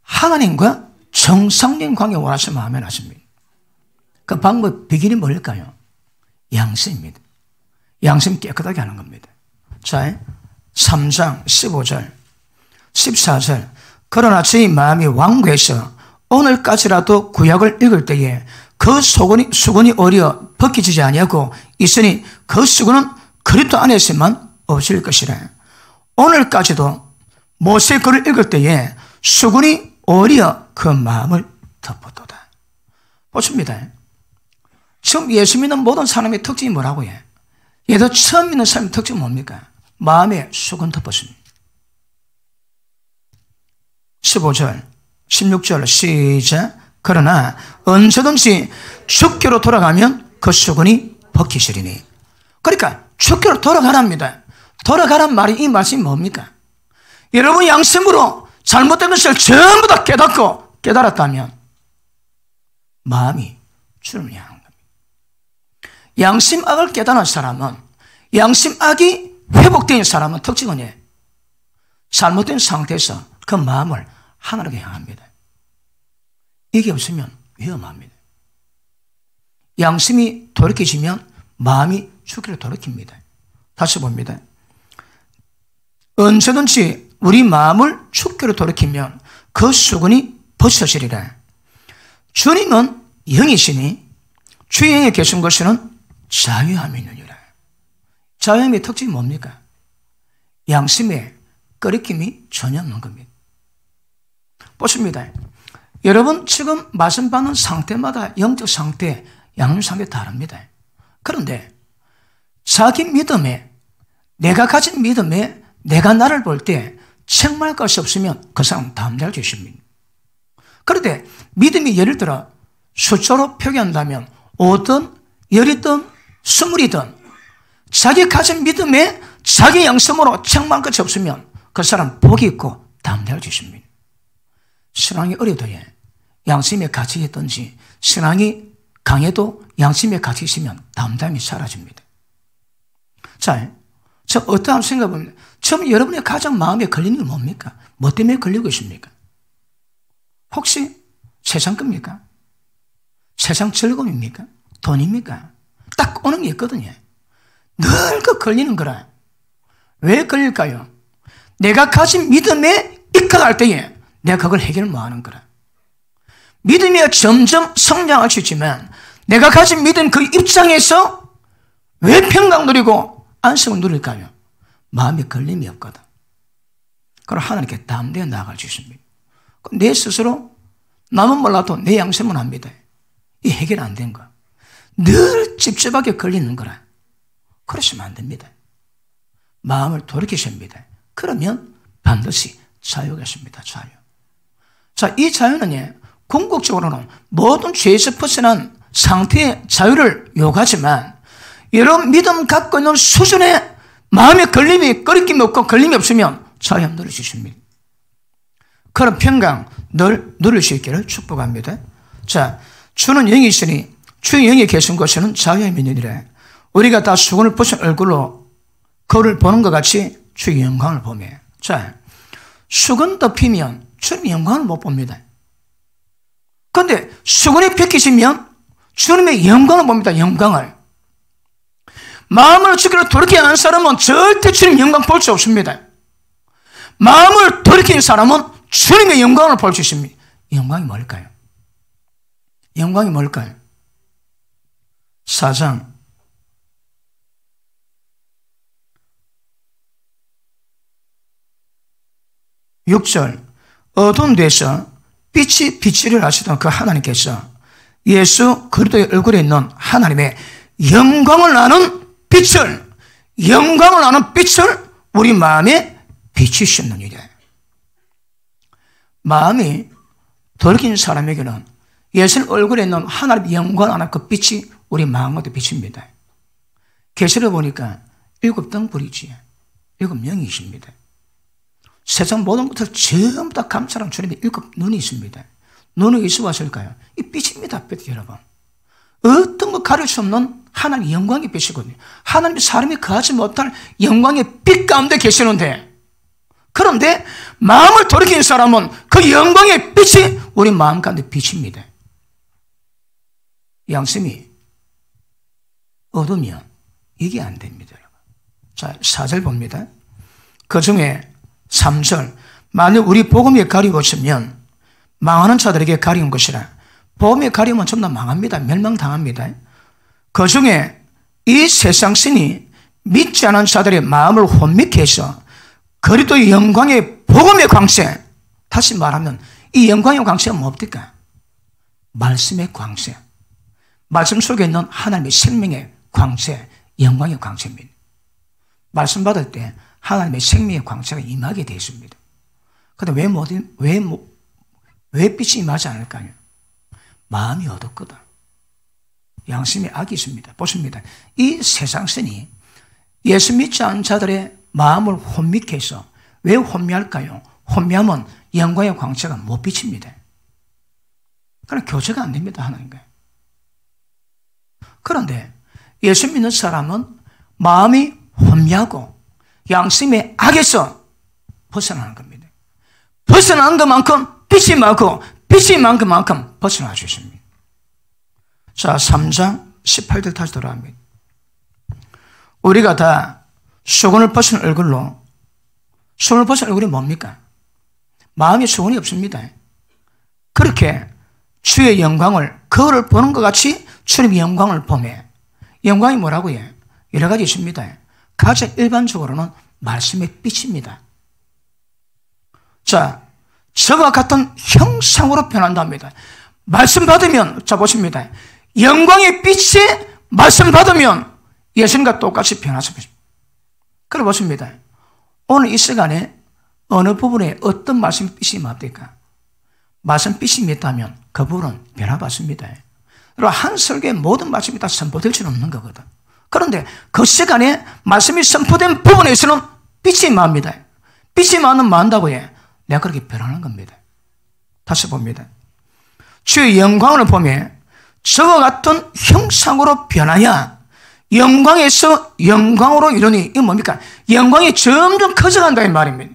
하나님과 정상적인 관계 원하시면 하면 하십니다. 그 방법, 비결이 뭘까요? 양심입니다. 양심 깨끗하게 하는 겁니다. 자, 3장 15절, 14절. 그러나 저희 마음이 완고해서 오늘까지라도 구약을 읽을 때에 그 수건이 어려 벗겨지지 아니하고 있으니 그 수건은 그리스도 안에서만 없을 것이라. 오늘까지도 모세 글을 읽을 때에 수건이 어려 그 마음을 덮었도다. 보십니다. 지금 예수 믿는 모든 사람의 특징이 뭐라고요? 얘도 처음 믿는 사람의 특징은 뭡니까? 마음에 수건 덮었습니다. 15절 16절 시작. 그러나 언제든지 주께로 돌아가면 그 수건이 벗기시리니. 그러니까 주께로 돌아가랍니다. 돌아가란 말이, 이 말씀이 뭡니까? 여러분 양심으로 잘못된 것을 전부 다 깨달았다면 마음이 주님을 향한 겁니다. 양심 악을 깨달은 사람은, 양심 악이 회복된 사람은 특징은 잘못된 상태에서 그 마음을 하나님께 향합니다. 이게 없으면 위험합니다. 양심이 돌이켜지면 마음이 주께로 돌이킵니다. 다시 봅니다. 언제든지 우리 마음을 주께로 돌이키면 그 수건이 벗어지리라. 주님은 영이시니 주의 영에 계신 것에는 자유함이 있느니라. 자유함의 특징이 뭡니까? 양심의 꺼리낌이 전혀 없는 겁니다. 보십니다. 여러분 지금 말씀 받는 상태마다 영적 상태, 양육 상태 다릅니다. 그런데 자기 믿음에, 내가 가진 믿음에 내가 나를 볼 때 책망할 것이 없으면 그 사람은 담대할 것입니다. 그런데 믿음이 예를 들어 숫자로 표기한다면 5든 10이든 20이든 자기 가진 믿음에 자기 양심으로 책망할 것이 없으면 그 사람 복이 있고 담대할 주십니다. 신앙이 어려도 양심에 갇혀 있든지 신앙이 강해도 양심에 갇혀 있으면 담담이 사라집니다. 자, 저 어떠한 생각은 처음 여러분의 가장 마음에 걸리는 게 뭡니까? 뭐 때문에 걸리고 있습니까? 혹시 세상 겁니까? 세상 즐거움입니까? 돈입니까? 딱 오는 게 있거든요. 늘 그 걸리는 거라. 왜 걸릴까요? 내가 가진 믿음에 입각할 때에 내가 그걸 해결을 못하는 거라. 믿음이 점점 성장할 수 있지만 내가 가진 믿음 그 입장에서 왜 평강 누리고 안식을 누릴까요? 마음에 걸림이 없거든. 그럼 하나님께 담대히 나아갈 수 있습니다. 내 스스로 남은 몰라도 내 양심은 압니다. 이 해결 안 된 거. 늘 찝찝하게 걸리는 거라. 그러시면 안 됩니다. 마음을 돌이키십니다. 그러면 반드시 자유가 있습니다. 자유. 자, 이 자유는 궁극적으로는 모든 죄에서 벗어난 상태의 자유를 요구하지만 여러분 믿음 갖고 있는 수준의 마음의 걸림이 꺼리낌이 없고 걸림이 없으면 자유 누릴 수 있습니다. 그런 평강 늘 누릴 수 있기를 축복합니다. 자, 주는 영이 있으니 주의 영이 계신 곳에는 자유의 민이니라. 우리가 다 수건을 벗은 얼굴로 거울을 보는 것 같이 주의 영광을 보며. 자, 수건 덮이면 주님의 영광을 못 봅니다. 그런데 수건이 벗기시면 주님의 영광을 봅니다. 영광을. 마음을 주기로 돌이키지 않은 사람은 절대 주님의 영광 볼 수 없습니다. 마음을 돌이킨 사람은 주님의 영광을 볼 수 있습니다. 영광이 뭘까요? 영광이 뭘까요? 4장 6절 어두운 데서 빛이 비치려 하시던 그 하나님께서 예수 그리스도의 얼굴에 있는 하나님의 영광을 아는 빛을 우리 마음에 비치셨느니라. 마음이 돌이킨 사람에게는 예수 얼굴에 있는 하나님의 영광을 아는 그 빛이 우리 마음에도 비칩니다. 계시를 보니까 7 등불이지 7명이십니다. 세상 모든 것을 전부 다 감찰한 주님의 7 눈이 있습니다. 눈이 있어 왔을까요? 이 빛입니다. 빛 여러분. 어떤 것 가릴 수 없는 하나님의 영광의 빛이거든요. 하나님이 사람이 거하지 못할 영광의 빛 가운데 계시는데, 그런데 마음을 돌이킨 사람은 그 영광의 빛이 우리 마음 가운데 비칩니다. 양심이 어두우면 이게 안 됩니다. 자, 4절 봅니다. 그 중에 3절 만일 우리 복음이 가리워지면 망하는 자들에게 가리운 것이라. 복음이 가리우면 전부 다 망합니다. 멸망당합니다. 그 중에 이 세상 신이 믿지 않은 자들의 마음을 혼미케 해서 그리스도의 영광의 복음의 광채, 다시 말하면 이 영광의 광채가 뭡니까? 말씀의 광채. 말씀 속에 있는 하나님의 생명의 광채, 영광의 광채입니다. 말씀 받을 때 하나님의 생명의 광채가 임하게 되어 있습니다. 그런데 왜 빛이 임하지 않을까요? 마음이 어둡거든. 양심에 악이 있습니다. 보십니다. 이 세상신이 예수 믿지 않은 자들의 마음을 혼미케 해서 왜 혼미할까요? 혼미하면 영광의 광채가 못 비칩니다. 그럼 교제가 안 됩니다. 하나님과. 그런데 예수 믿는 사람은 마음이 혼미하고 양심의 악에서 벗어나는 겁니다. 벗어나는 것만큼 빛이 많고 빛이 많은 것만큼 벗어날 수 있습니다. 자, 3장 18절 다시 돌아갑니다. 우리가 다 수건을 벗은 얼굴로, 수건을 벗은 얼굴이 뭡니까? 마음에 수건이 없습니다. 그렇게 주의 영광을, 거울을 보는 것 같이 주님의 영광을 보며, 영광이 뭐라고요? 여러 가지 있습니다. 가장 일반적으로는 말씀의 빛입니다. 자, 저와 같은 형상으로 변한답니다. 말씀 받으면, 자 보십니다. 영광의 빛에 말씀 받으면 예수님과 똑같이 변화습니다. 그래 보십니다. 오늘 이 시간에 어느 부분에 어떤 말씀 빛이 맙니까? 말씀 빛이 있다면 그 부분은 변화받습니다. 그리고 한 설교에 모든 말씀이 다 선포될 수는 없는 거거든. 그런데 그 시간에 말씀이 선포된 부분에서는 빛이 맙니다. 빛이 많다고 해. 내가 그렇게 변하는 겁니다. 다시 봅니다. 주의 영광을 보며 저와 같은 형상으로 변하여 영광에서 영광으로 이르니, 이건 뭡니까? 영광이 점점 커져간다 이 말입니다.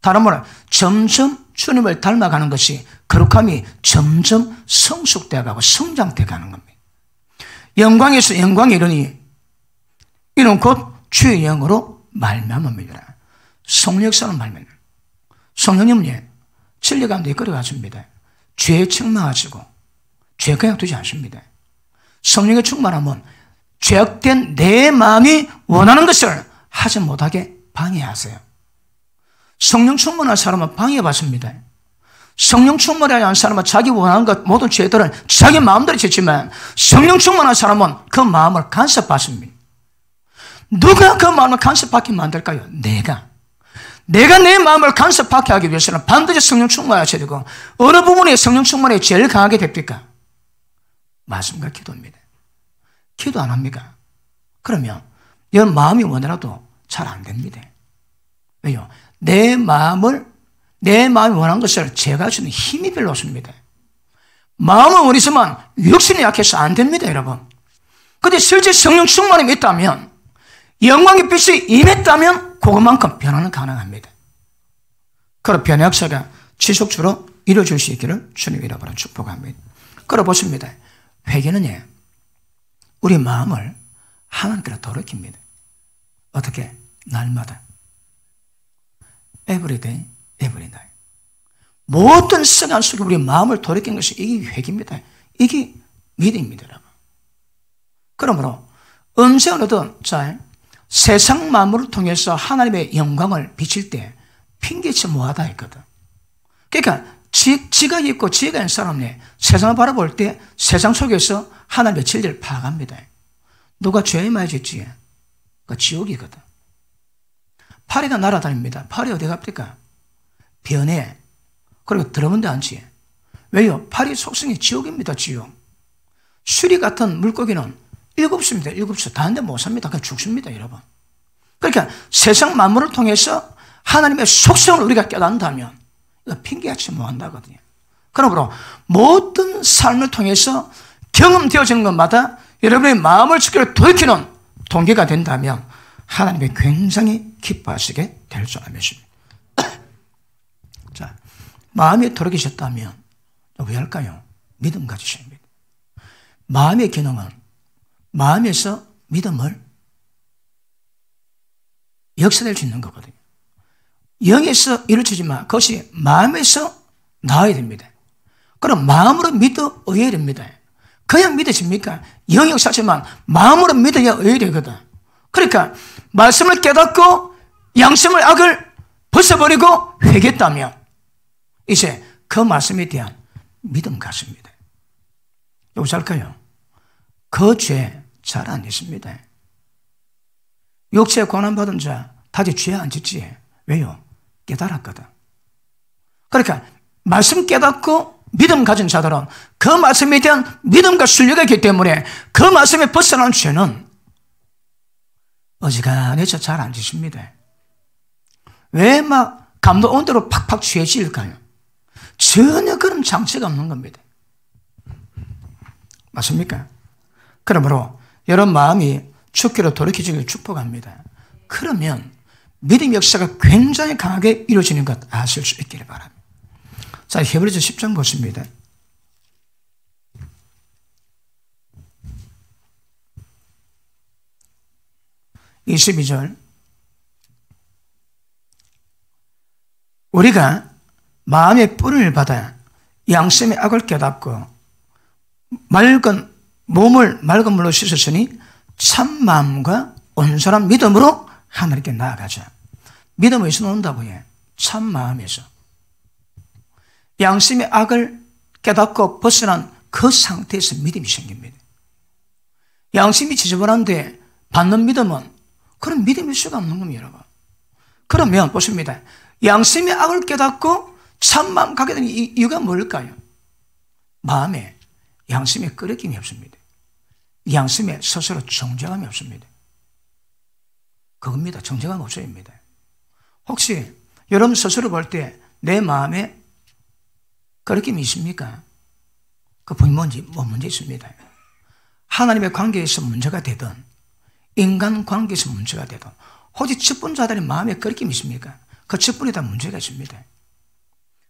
다른 말로 점점 주님을 닮아가는 것이, 거룩함이 점점 성숙되어가고 성장되어가는 겁니다. 영광에서 영광이 이르니, 이는 곧 주의 영으로 말미암음이라. 성령 역사는 말미암아. 성령님은 진리 가운데 이끌어가십니다. 죄에 책망하시고 죄 그냥 두지 않습니다. 성령의 충만함은 죄악된 내 마음이 원하는 것을 하지 못하게 방해하세요. 성령 충만한 사람은 방해받습니다. 성령 충만하지 않은 사람은 자기 원하는 것, 모든 죄들을 자기 마음대로 짓지만, 성령 충만한 사람은 그 마음을 간섭받습니다. 누가 그 마음을 간섭받게 만들까요? 내가 내 마음을 간섭받게 하기 위해서는 반드시 성령 충만하셔야 되고, 어느 부분에 성령 충만이 제일 강하게 됩니까? 말씀과 기도입니다. 기도 안 합니까? 그러면 여러분 마음이 원해라도 잘 안 됩니다. 왜요? 내 마음이 원하는 것을 제가 주는 힘이 별로 없습니다. 마음은 원했지만 육신이 약해서 안 됩니다, 여러분. 그런데 실제 성령 충만이 있다면, 영광의 빛이 임했다면 그것만큼 변화는 가능합니다. 그런 변화 역사가 지속적으로 이루어질 수 있기를 주님 이름으로 축복합니다. 그러 보십니다. 회개는 우리 마음을 하나님께로 돌이킵니다. 어떻게? 날마다. Every day, every night. 모든 시간 속에 우리 마음을 돌이킨 것이 이게 회개입니다. 이게 믿음입니다, 여러분. 그러므로 언제 어느든 세상 만물을 통해서 하나님의 영광을 비칠 때 핑계치 뭐하다 했거든. 그러니까 지가 있고 지가 있는 사람이 세상을 바라볼 때 세상 속에서 하나님의 진리를 파악합니다. 누가 죄 많이 짓지? 그 지옥이거든. 파리가 날아다닙니다. 파리 어디 갑니까? 변해. 그리고 들어본 데 앉지. 왜요? 파리 속성이 지옥입니다, 지옥. 수리 같은 물고기는 7수입니다, 7수. 다른데 못 삽니다. 그냥 죽습니다, 여러분. 그러니까 세상 만물을 통해서 하나님의 속성을 우리가 깨닫는다면 이거 핑계하지 못한다거든요. 그러므로 모든 삶을 통해서 경험되어지는 것마다 여러분의 마음을 지키려 돌이키는 동기가 된다면 하나님이 굉장히 기뻐하시게 될 줄 믿습니다. 자, 마음이 돌이키셨다면 왜 할까요? 믿음 가지셔야 합니다. 마음의 기능은 마음에서 믿음을 역사될 수 있는 거거든요. 영에서 이루어지지만 그것이 마음에서 나와야 됩니다. 그럼 마음으로 믿어 의해야 됩니다. 그냥 믿어집니까? 영 역사지만 마음으로 믿어야 의해야 되거든. 그러니까 말씀을 깨닫고 양심을 악을 벗어버리고 회개했다면 이제 그 말씀에 대한 믿음 같습니다. 여기서 할까요? 그 죄 잘 안 짓습니다. 육체에 고난받은 자 다시 죄 안 짓지. 왜요? 깨달았거든. 그러니까 말씀 깨닫고 믿음 가진 자들은 그 말씀에 대한 믿음과 신뢰가 있기 때문에 그 말씀에 벗어난 죄는 어지간해서 잘 안 짓습니다. 왜 막 감도 온대로 팍팍 죄 지을까요? 전혀 그런 장치가 없는 겁니다. 맞습니까? 그러므로 여러분 마음이 죽기로 돌이켜지길 축복합니다. 그러면 믿음 역사가 굉장히 강하게 이루어지는 것 아실 수 있기를 바랍니다. 자, 히브리서 10장 보십니다. (22절) 우리가 마음의 뿌리를 받아 양심의 악을 깨닫고 몸을 맑은 물로 씻었으니 참 마음과 온전한 믿음으로 하나님께 나아가자. 믿음은 어디서 나온다고 해? 참 마음에서. 양심의 악을 깨닫고 벗어난 그 상태에서 믿음이 생깁니다. 양심이 지저분한데 받는 믿음은 그런 믿음일 수가 없는 겁니다, 여러분. 그러면 보십니다. 양심의 악을 깨닫고 참 마음 가게 되는 이유가 뭘까요? 마음에 양심에 끓여김이 없습니다. 양심에 스스로 정죄감이 없습니다. 그겁니다. 정죄감 없어야입니다. 혹시 여러분 스스로 볼 때 내 마음에 거리낌이 있습니까? 그 문제, 뭐 문제 있습니다. 하나님의 관계에서 문제가 되든 인간 관계에서 문제가 되든 혹시 직분자들의 마음에 거리낌이 있습니까? 그 직분에 다 문제가 있습니다.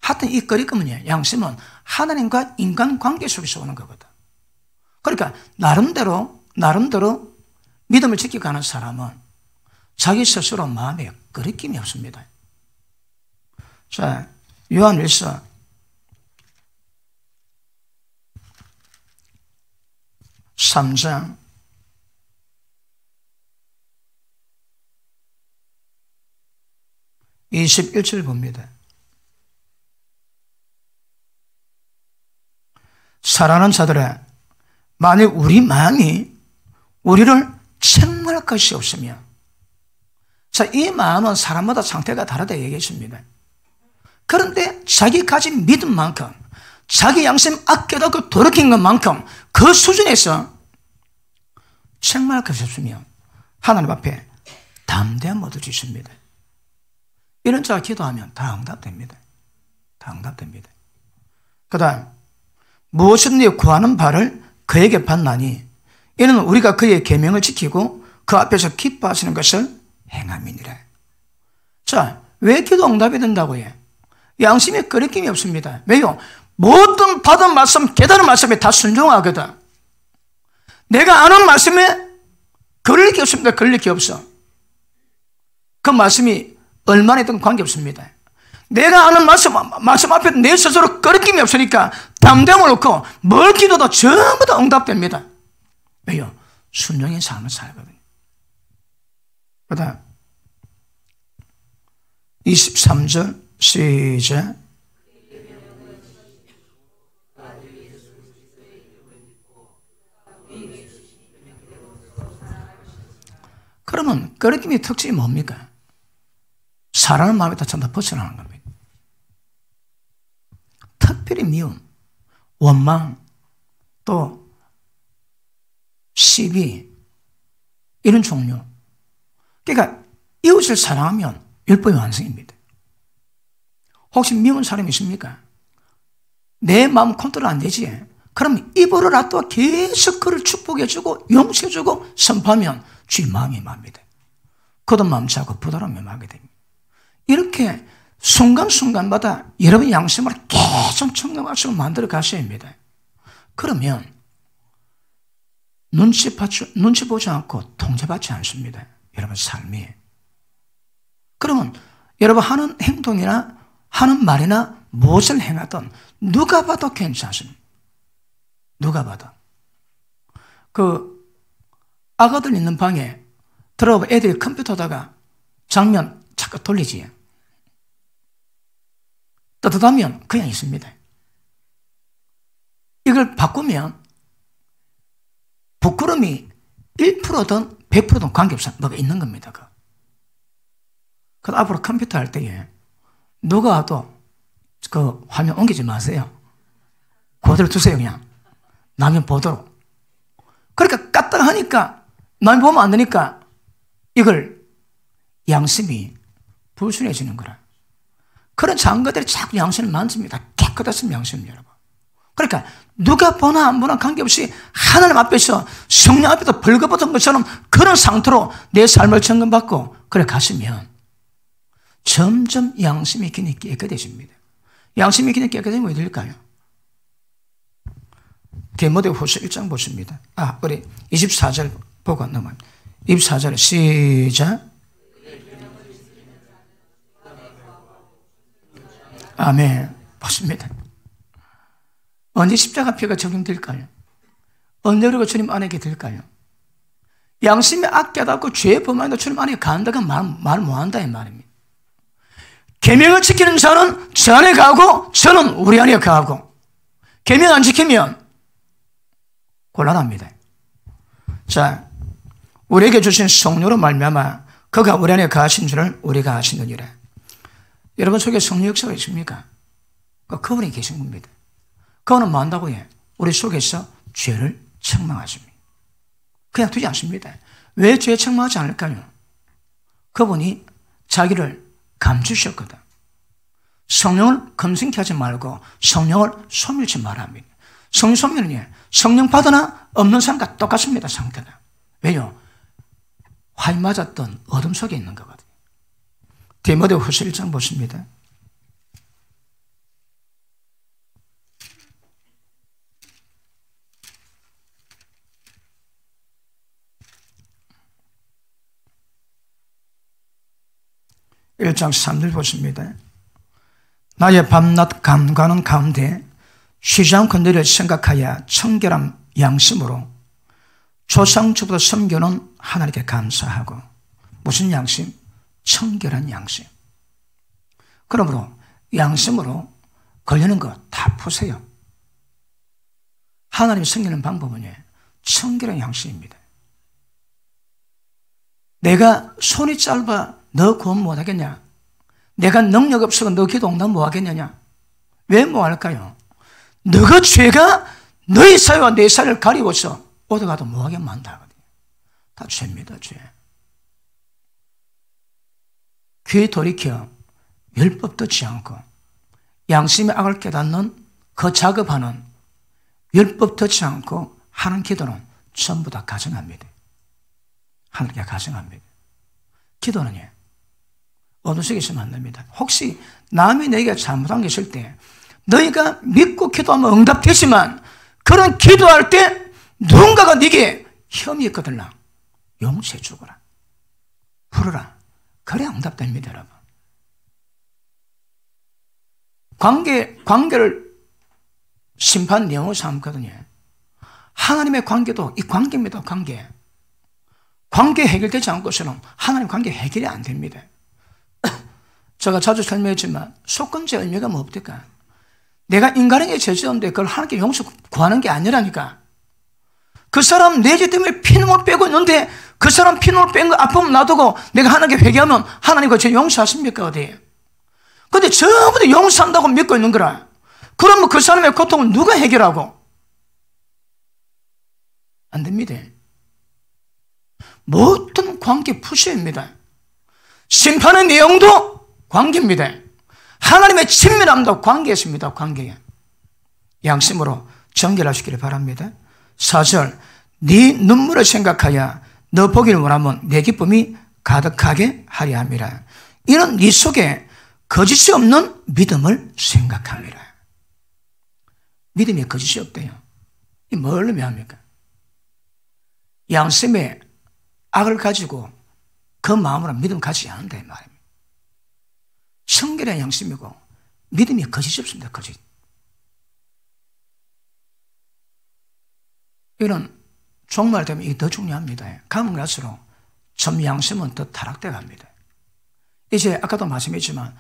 하여튼 이 거리낌은요, 양심은 하나님과 인간 관계 속에서 오는 거거든. 그러니까 나름대로 믿음을 지키고 가는 사람은 자기 스스로 마음에 거리낌이 없습니다. 자, 요한일서 3장 21절 봅니다. 사랑하는 자들아, 만일 우리 마음이 우리를 책망할 것이 없으며, 자, 이 마음은 사람마다 상태가 다르다 얘기했습니다. 그런데 자기 가진 믿음만큼, 자기 양심 아껴놓고 돌이킨 것만큼 그 수준에서 책망할 것이 없으며 하나님 앞에 담대함 얻을 수 있습니다. 이런 자가 기도하면 다 응답됩니다. 다 응답됩니다. 그 다음, 무엇이든지 구하는 바를 그에게 받나니 이는 우리가 그의 계명을 지키고 그 앞에서 기뻐하시는 것을 행함이니라. 자, 왜 기도 응답이 된다고 해? 양심에 거리낌이 없습니다. 왜요? 모든 받은 말씀, 깨달은 말씀에 다 순종하거든. 내가 아는 말씀에 걸릴 게 없습니다. 걸릴 게 없어. 그 말씀이 얼마나든 관계없습니다. 내가 아는 말씀 앞에 내 스스로 거리낌이 없으니까 담대함을 놓고 뭘 기도도 전부 다 응답됩니다. 왜요? 순종의 삶을 살거든요. 그 다음 23절 시작. 그러면 거리낌의 특징이 뭡니까? 사랑하는 마음에 다 전부 벗어나는 겁니다. 특별히 미움, 원망, 또 시비, 이런 종류. 그러니까 이웃을 사랑하면 율법의 완성입니다. 혹시 미운 사람이 있습니까? 내 마음 컨트롤 안 되지? 그럼 입으로라도 계속 그를 축복해주고 용서해주고 선포하면 주의 마음이 맙니다. 그도 마음 차고 부드러움이 맘게 됩니다. 이렇게 순간순간마다 여러분 양심을 계속 청정하시고 만들어 가셔야 합니다. 그러면 눈치 보지 않고 통제받지 않습니다. 여러분 삶이. 그러면 여러분 하는 행동이나 하는 말이나 무엇을 행하든 누가 봐도 괜찮습니다. 누가 봐도. 그 아가들 있는 방에 들어가 애들이 컴퓨터다가 장면 자꾸 돌리지. 따뜻하면 그냥 있습니다. 이걸 바꾸면 부끄러움이 1%든 100%든 관계없어. 뭐가 있는 겁니다. 그래서 앞으로 컴퓨터 할 때에 누가 와도 그 화면 옮기지 마세요. 그대로 두세요. 그냥 남이 보도록. 그러니까 까딱하니까 남이 보면 안 되니까 이걸 양심이 불순해지는 거라. 그런 작은 것들이 자꾸 양심을 만집니다. 깨끗했으면 양심 여러분. 그러니까 누가 보나 안 보나 관계없이 하나님 앞에서 성령 앞에서 벌거벗은 것처럼 그런 상태로 내 삶을 점검받고 그래 가시면 점점 양심이 기능이 깨끗해집니다. 양심이 기능이 깨끗해지면 왜 될까요? 디모데후서 1장 보십니다. 우리 24절 보고 넘어요. 24절 시작. 아멘. 보십니다. 언제 십자가 피가 적용될까요? 언제 우리가 주님 안에 될까요? 양심이 아껴닫고 죄의 범하는 주님 안에 간다가 말 못한다 이 말입니다. 계명을 지키는 자는 저 안에 가고 저는 우리 안에 가고 계명 안 지키면 곤란합니다. 자, 우리에게 주신 성령으로 말미암아 그가 우리 안에 가신 줄을 우리가 아시느니라. 여러분 속에 성령 역사가 있습니까? 그분이 계신 겁니다. 그분은 뭐 한다고 해? 우리 속에서 죄를 책망하십니다. 그냥 두지 않습니다. 왜 죄 책망하지 않을까요? 그분이 자기를 감추셨거든. 성령을 검증케 하지 말고 성령을 소멸치 말아야 합니다. 성령 소멸은 성령 받으나 없는 사람과 똑같습니다. 상태가. 왜요? 화이 맞았던 어둠 속에 있는 거거든요. 디모데후서 1장 보십니다. (1장 3절) 보십니다. 나의 밤낮 간과하는 가운데 쉬지 않고 너를 생각하여 청결한 양심으로 조상주부터 섬겨놓은 하나님께 감사하고. 무슨 양심? 청결한 양심. 그러므로 양심으로 걸리는 거 다 푸세요. 하나님이 섬기는 방법은 청결한 양심입니다. 내가 손이 짧아 너 구원 못하겠냐? 내가 능력 없어서 너 기도 응답 못하겠느냐? 왜 못할까요? 너가 죄가 너의 사회와 내 사회를 가리워서 오더가도 못하게 만들거든요. 다 죄입니다. 죄. 귀 돌이켜 율법 듣지 않고 양심의 악을 깨닫는 그 작업하는 율법 듣지 않고 하는 기도는 전부 다 가증합니다. 하나님께 가증합니다. 기도는 어느 속에 있으면 안 됩니다. 혹시 남이 너희가 잘못한 게 있을 때 너희가 믿고 기도하면 응답되지만 그런 기도할 때 누군가가 네게 혐의 있거든요. 용서해 주거라. 풀어라. 그래 응답됩니다, 여러분. 관계를 심판 내용으로 삼거든요. 하나님의 관계도 이 관계입니다, 관계. 관계 해결되지 않고서는 하나님 관계 해결이 안 됩니다. 제가 자주 설명했지만 속건제 의미가 뭡니까? 내가 인간에게 죄지었는데 그걸 하나님께 용서 구하는 게 아니라니까. 그 사람 내 죄 때문에 피눈물 빼고 있는데 그 사람 피눈물 뺀 거 아픔 놔두고 내가 하나님께 회개하면 하나님 그 죄 용서하십니까? 어디? 근데 전부 다 용서한다고 믿고 있는 거라. 그러면 그 사람의 고통을 누가 해결하고? 안 됩니다. 모든 관계 푸시입니다. 심판의 내용도 관계입니다. 하나님의 친밀함도 관계에 있습니다. 관계에. 양심으로 정결하시기를 바랍니다. 4절, 네 눈물을 생각하여 너 보기를 원하면 내 기쁨이 가득하게 하려 함이라. 이는 네 속에 거짓이 없는 믿음을 생각함이라. 믿음에 거짓이 없대요. 이 뭘 의미합니까? 양심에 악을 가지고 그 마음으로 믿음 가지지 않는다 이 말입니다. 청결한 양심이고 믿음이 거짓이 없습니다. 거짓. 이런 종말 되면 이게 더 중요합니다. 가면 갈수록 점 양심은 더 타락돼 갑니다. 이제 아까도 말씀했지만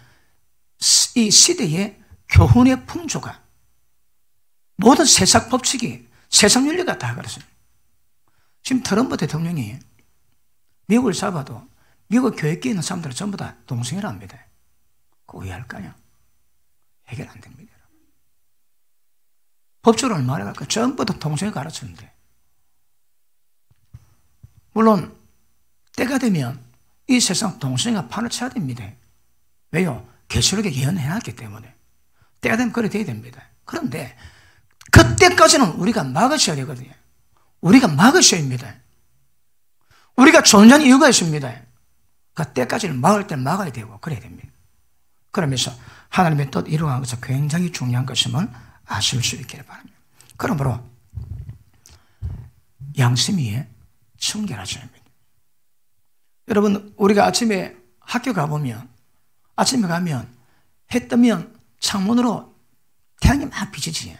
이 시대의 교훈의 풍조가 모든 세상 법칙이 세상 윤리가 다 그렇습니다. 지금 트럼프 대통령이 미국을 잡아도 미국 교육계에 있는 사람들은 전부 다 동성애랍니다. 그거 왜 할까요? 해결 안 됩니다. 법적으로 얼마나 갈까? 전부 다 동성애 가르치는데. 물론 때가 되면 이 세상 동성애가 판을 쳐야 됩니다. 왜요? 계시록에 예언해놨기 때문에. 때가 되면 그래 돼야 됩니다. 그런데 그때까지는 우리가 막으셔야 되거든요. 우리가 막으셔야 합니다. 우리가 존재하는 이유가 있습니다. 그때까지는 막을 때 막아야 되고 그래야 됩니다. 그러면서 하나님의 뜻 이루어가는 것은 굉장히 중요한 것임을 아실 수 있기를 바랍니다. 그러므로 양심이 청결하셔야 합니다. 여러분, 우리가 아침에 학교 가보면 아침에 가면 해 뜨면 창문으로 태양이 막 비치지.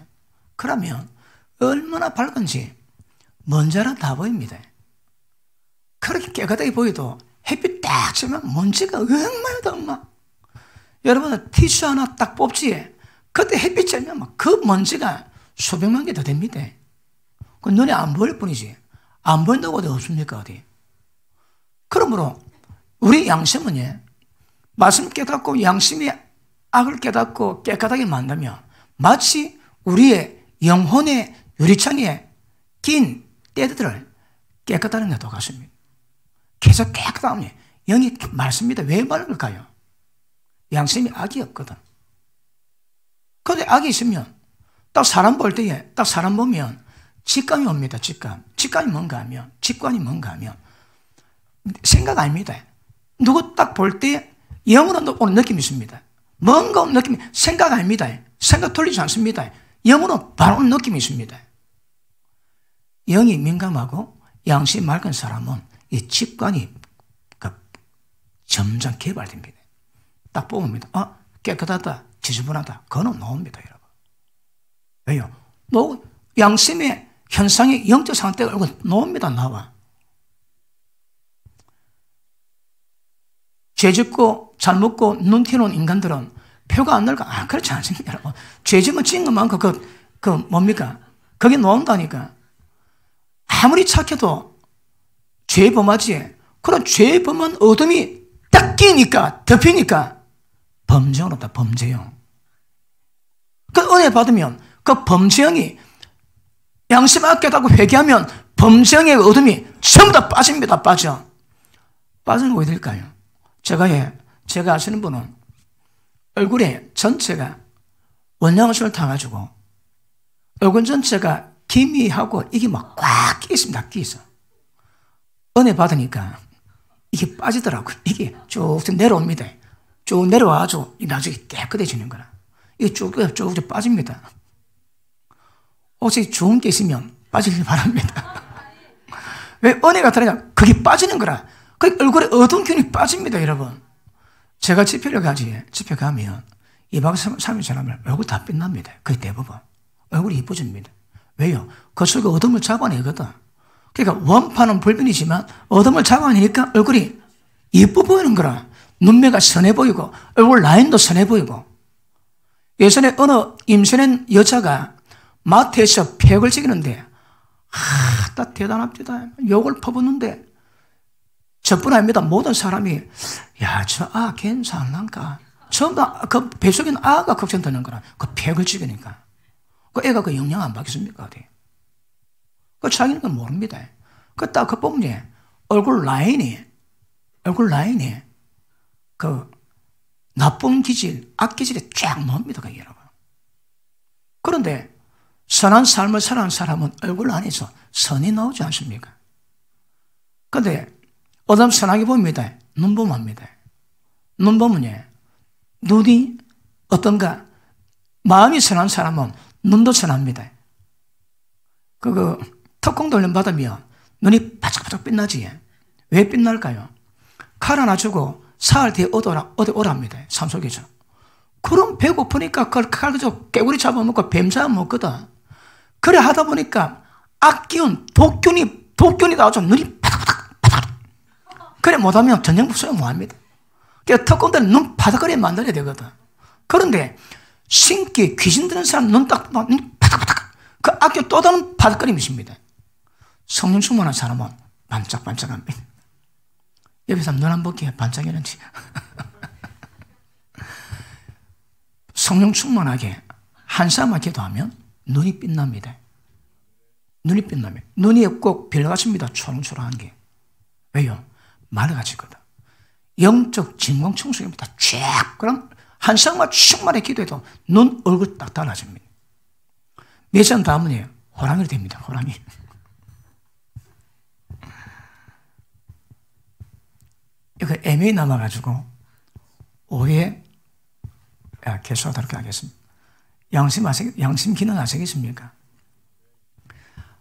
그러면 얼마나 밝은지 먼지랑 다 보입니다. 그렇게 깨끗하게 보여도 햇빛 딱 쬐면 먼지가 얼마나 더 막. 여러분은 티슈 하나 딱 뽑지. 그때 햇빛 쬐면 그 먼지가 수백만 개 더 됩니다. 그 눈에 안 보일 뿐이지. 안 보인다고 어디 없습니까? 어디? 그러므로 우리 양심은 말씀 깨닫고 양심의 악을 깨닫고 깨끗하게 만들면 마치 우리의 영혼의 유리창에 낀 때들을 깨끗하는 게 똑같습니다. 계속 깨끗하면 영이 맑습니다. 왜 맑을까요? 양심이 악이 없거든. 그런데 악이 있으면 딱 사람 볼 때에 딱 사람 보면 직감이 옵니다. 직감이 뭔가 하면 직관이 뭔가 하면 생각 아닙니다. 누구 딱 볼 때 영으로 오는 느낌이 있습니다. 뭔가 오는 느낌이 생각 아닙니다. 생각 돌리지 않습니다. 영으로 바로 오는 느낌이 있습니다. 영이 민감하고 양심이 맑은 사람은 이 직관이 점점 개발됩니다. 딱 보면 깨끗하다, 지저분하다, 그거는 나옵니다, 여러분. 왜요? 양심의 현상이 영적 상태가 나옵니다, 나와. 죄 짓고 잘 먹고 눈 튀는 인간들은 표가 안 넓어. 그렇지 않습니다, 여러분. 죄 짓면 찍은 것만큼 뭡니까? 그게 나온다니까. 아무리 착해도 죄 범하지. 그런 죄 범한 어둠이 딱 끼니까, 덮이니까 범죄형으로 다 범죄형. 그 은혜 받으면 그 범죄형이 양심 아껴다고 회개하면 범죄형의 어둠이 전부 다 빠집니다, 빠져. 빠지는 거 어딜까요? 제가 아시는 분은 얼굴에 전체가 원양어술을 타가지고 얼굴 전체가 기미하고 이게 막 꽉 끼 있습니다, 끼 있어. 은혜 받으니까 이게 빠지더라고요. 이게 쭉 내려옵니다. 쭉 내려와가지고 나중에 깨끗해지는 거라. 이게 쭉 빠집니다. 혹시 좋은 게 있으면 빠지길 바랍니다. 왜 은혜가 들어가 그게 빠지는 거라. 그 얼굴에 어두운 균이 빠집니다, 여러분. 제가 집회 가면 2박 3일 지나면 얼굴 다 빛납니다. 거의 대부분. 얼굴이 이뻐집니다. 왜요? 그 속에 어둠을 잡아내거든. 그러니까 원판은 불변이지만 어둠을 잡아내니까 얼굴이 이뻐 보이는 거라. 눈매가 선해 보이고 얼굴 라인도 선해 보이고. 예전에 어느 임신한 여자가 마트에서 폐역을 찍는데 딱 대단합니다. 욕을 퍼붓는데 저뿐 아닙니다. 모든 사람이 저 괜찮을란가. 전부 다 그 뱃속에 있는 아가 걱정되는 거라. 그 폐역을 찍으니까. 그 애가 그 영향 안 받겠습니까? 어디? 그 자기는 그건 모릅니다. 딱 그 보면 얼굴 라인이 그 나쁜 기질, 악기질이 쫙 나옵니다, 여러분. 그런데 선한 삶을 살아가는 사람은 얼굴 안에서 선이 나오지 않습니까? 그런데 어떤 선하게 보입니다. 눈 보면 합니다. 눈 보면 눈이 어떤가? 마음이 선한 사람은 눈도 선합니다. 특공 돌림 받으면 눈이 바짝바짝 빛나지. 왜 빛날까요? 칼 하나 주고 사흘 뒤에 어디 오랍니다. 산속에서. 그럼 배고프니까 그걸 칼 가지고 깨구리 잡아먹고 뱀 잡아먹거든. 그래 하다 보니까 악기운, 독균이 나와서 눈이 바닥바닥. 그래 못하면 전쟁 소용 못합니다. 그러니까 특공대는 눈 바닥거리에 만들어야 되거든. 그런데 신기, 귀신 드는 사람 눈 바닥바닥. 그 악기 또 다른 바닥거림이십니다. 성령 충만한 사람은 반짝반짝합니다. 옆에서 눈 안 볼게요. 반짝이는지. 성령 충만하게 한 사람만 기도하면 눈이 빛납니다. 눈이 빛납니다. 눈이 꼭 별같습니다. 초롱초롱한 게. 왜요? 맑아지거든. 영적 진공 청소입니다. 쫙. 그럼 한 사람만 충만하게 기도해도 눈, 얼굴 딱 달라집니다. 몇년 다음은요, 호랑이가 됩니다. 호랑이. 이거 애매히 남아가지고 오해 계속하도록 하겠습니다. 양심 기능 아시겠습니까?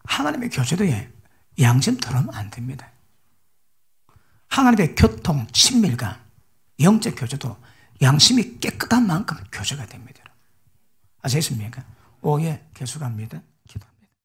하나님의 교제도에 양심 들어오면 안 됩니다. 하나님의 교통, 친밀감, 영적 교제도 양심이 깨끗한 만큼 교제가 됩니다. 아시겠습니까? 오해 계속합니다.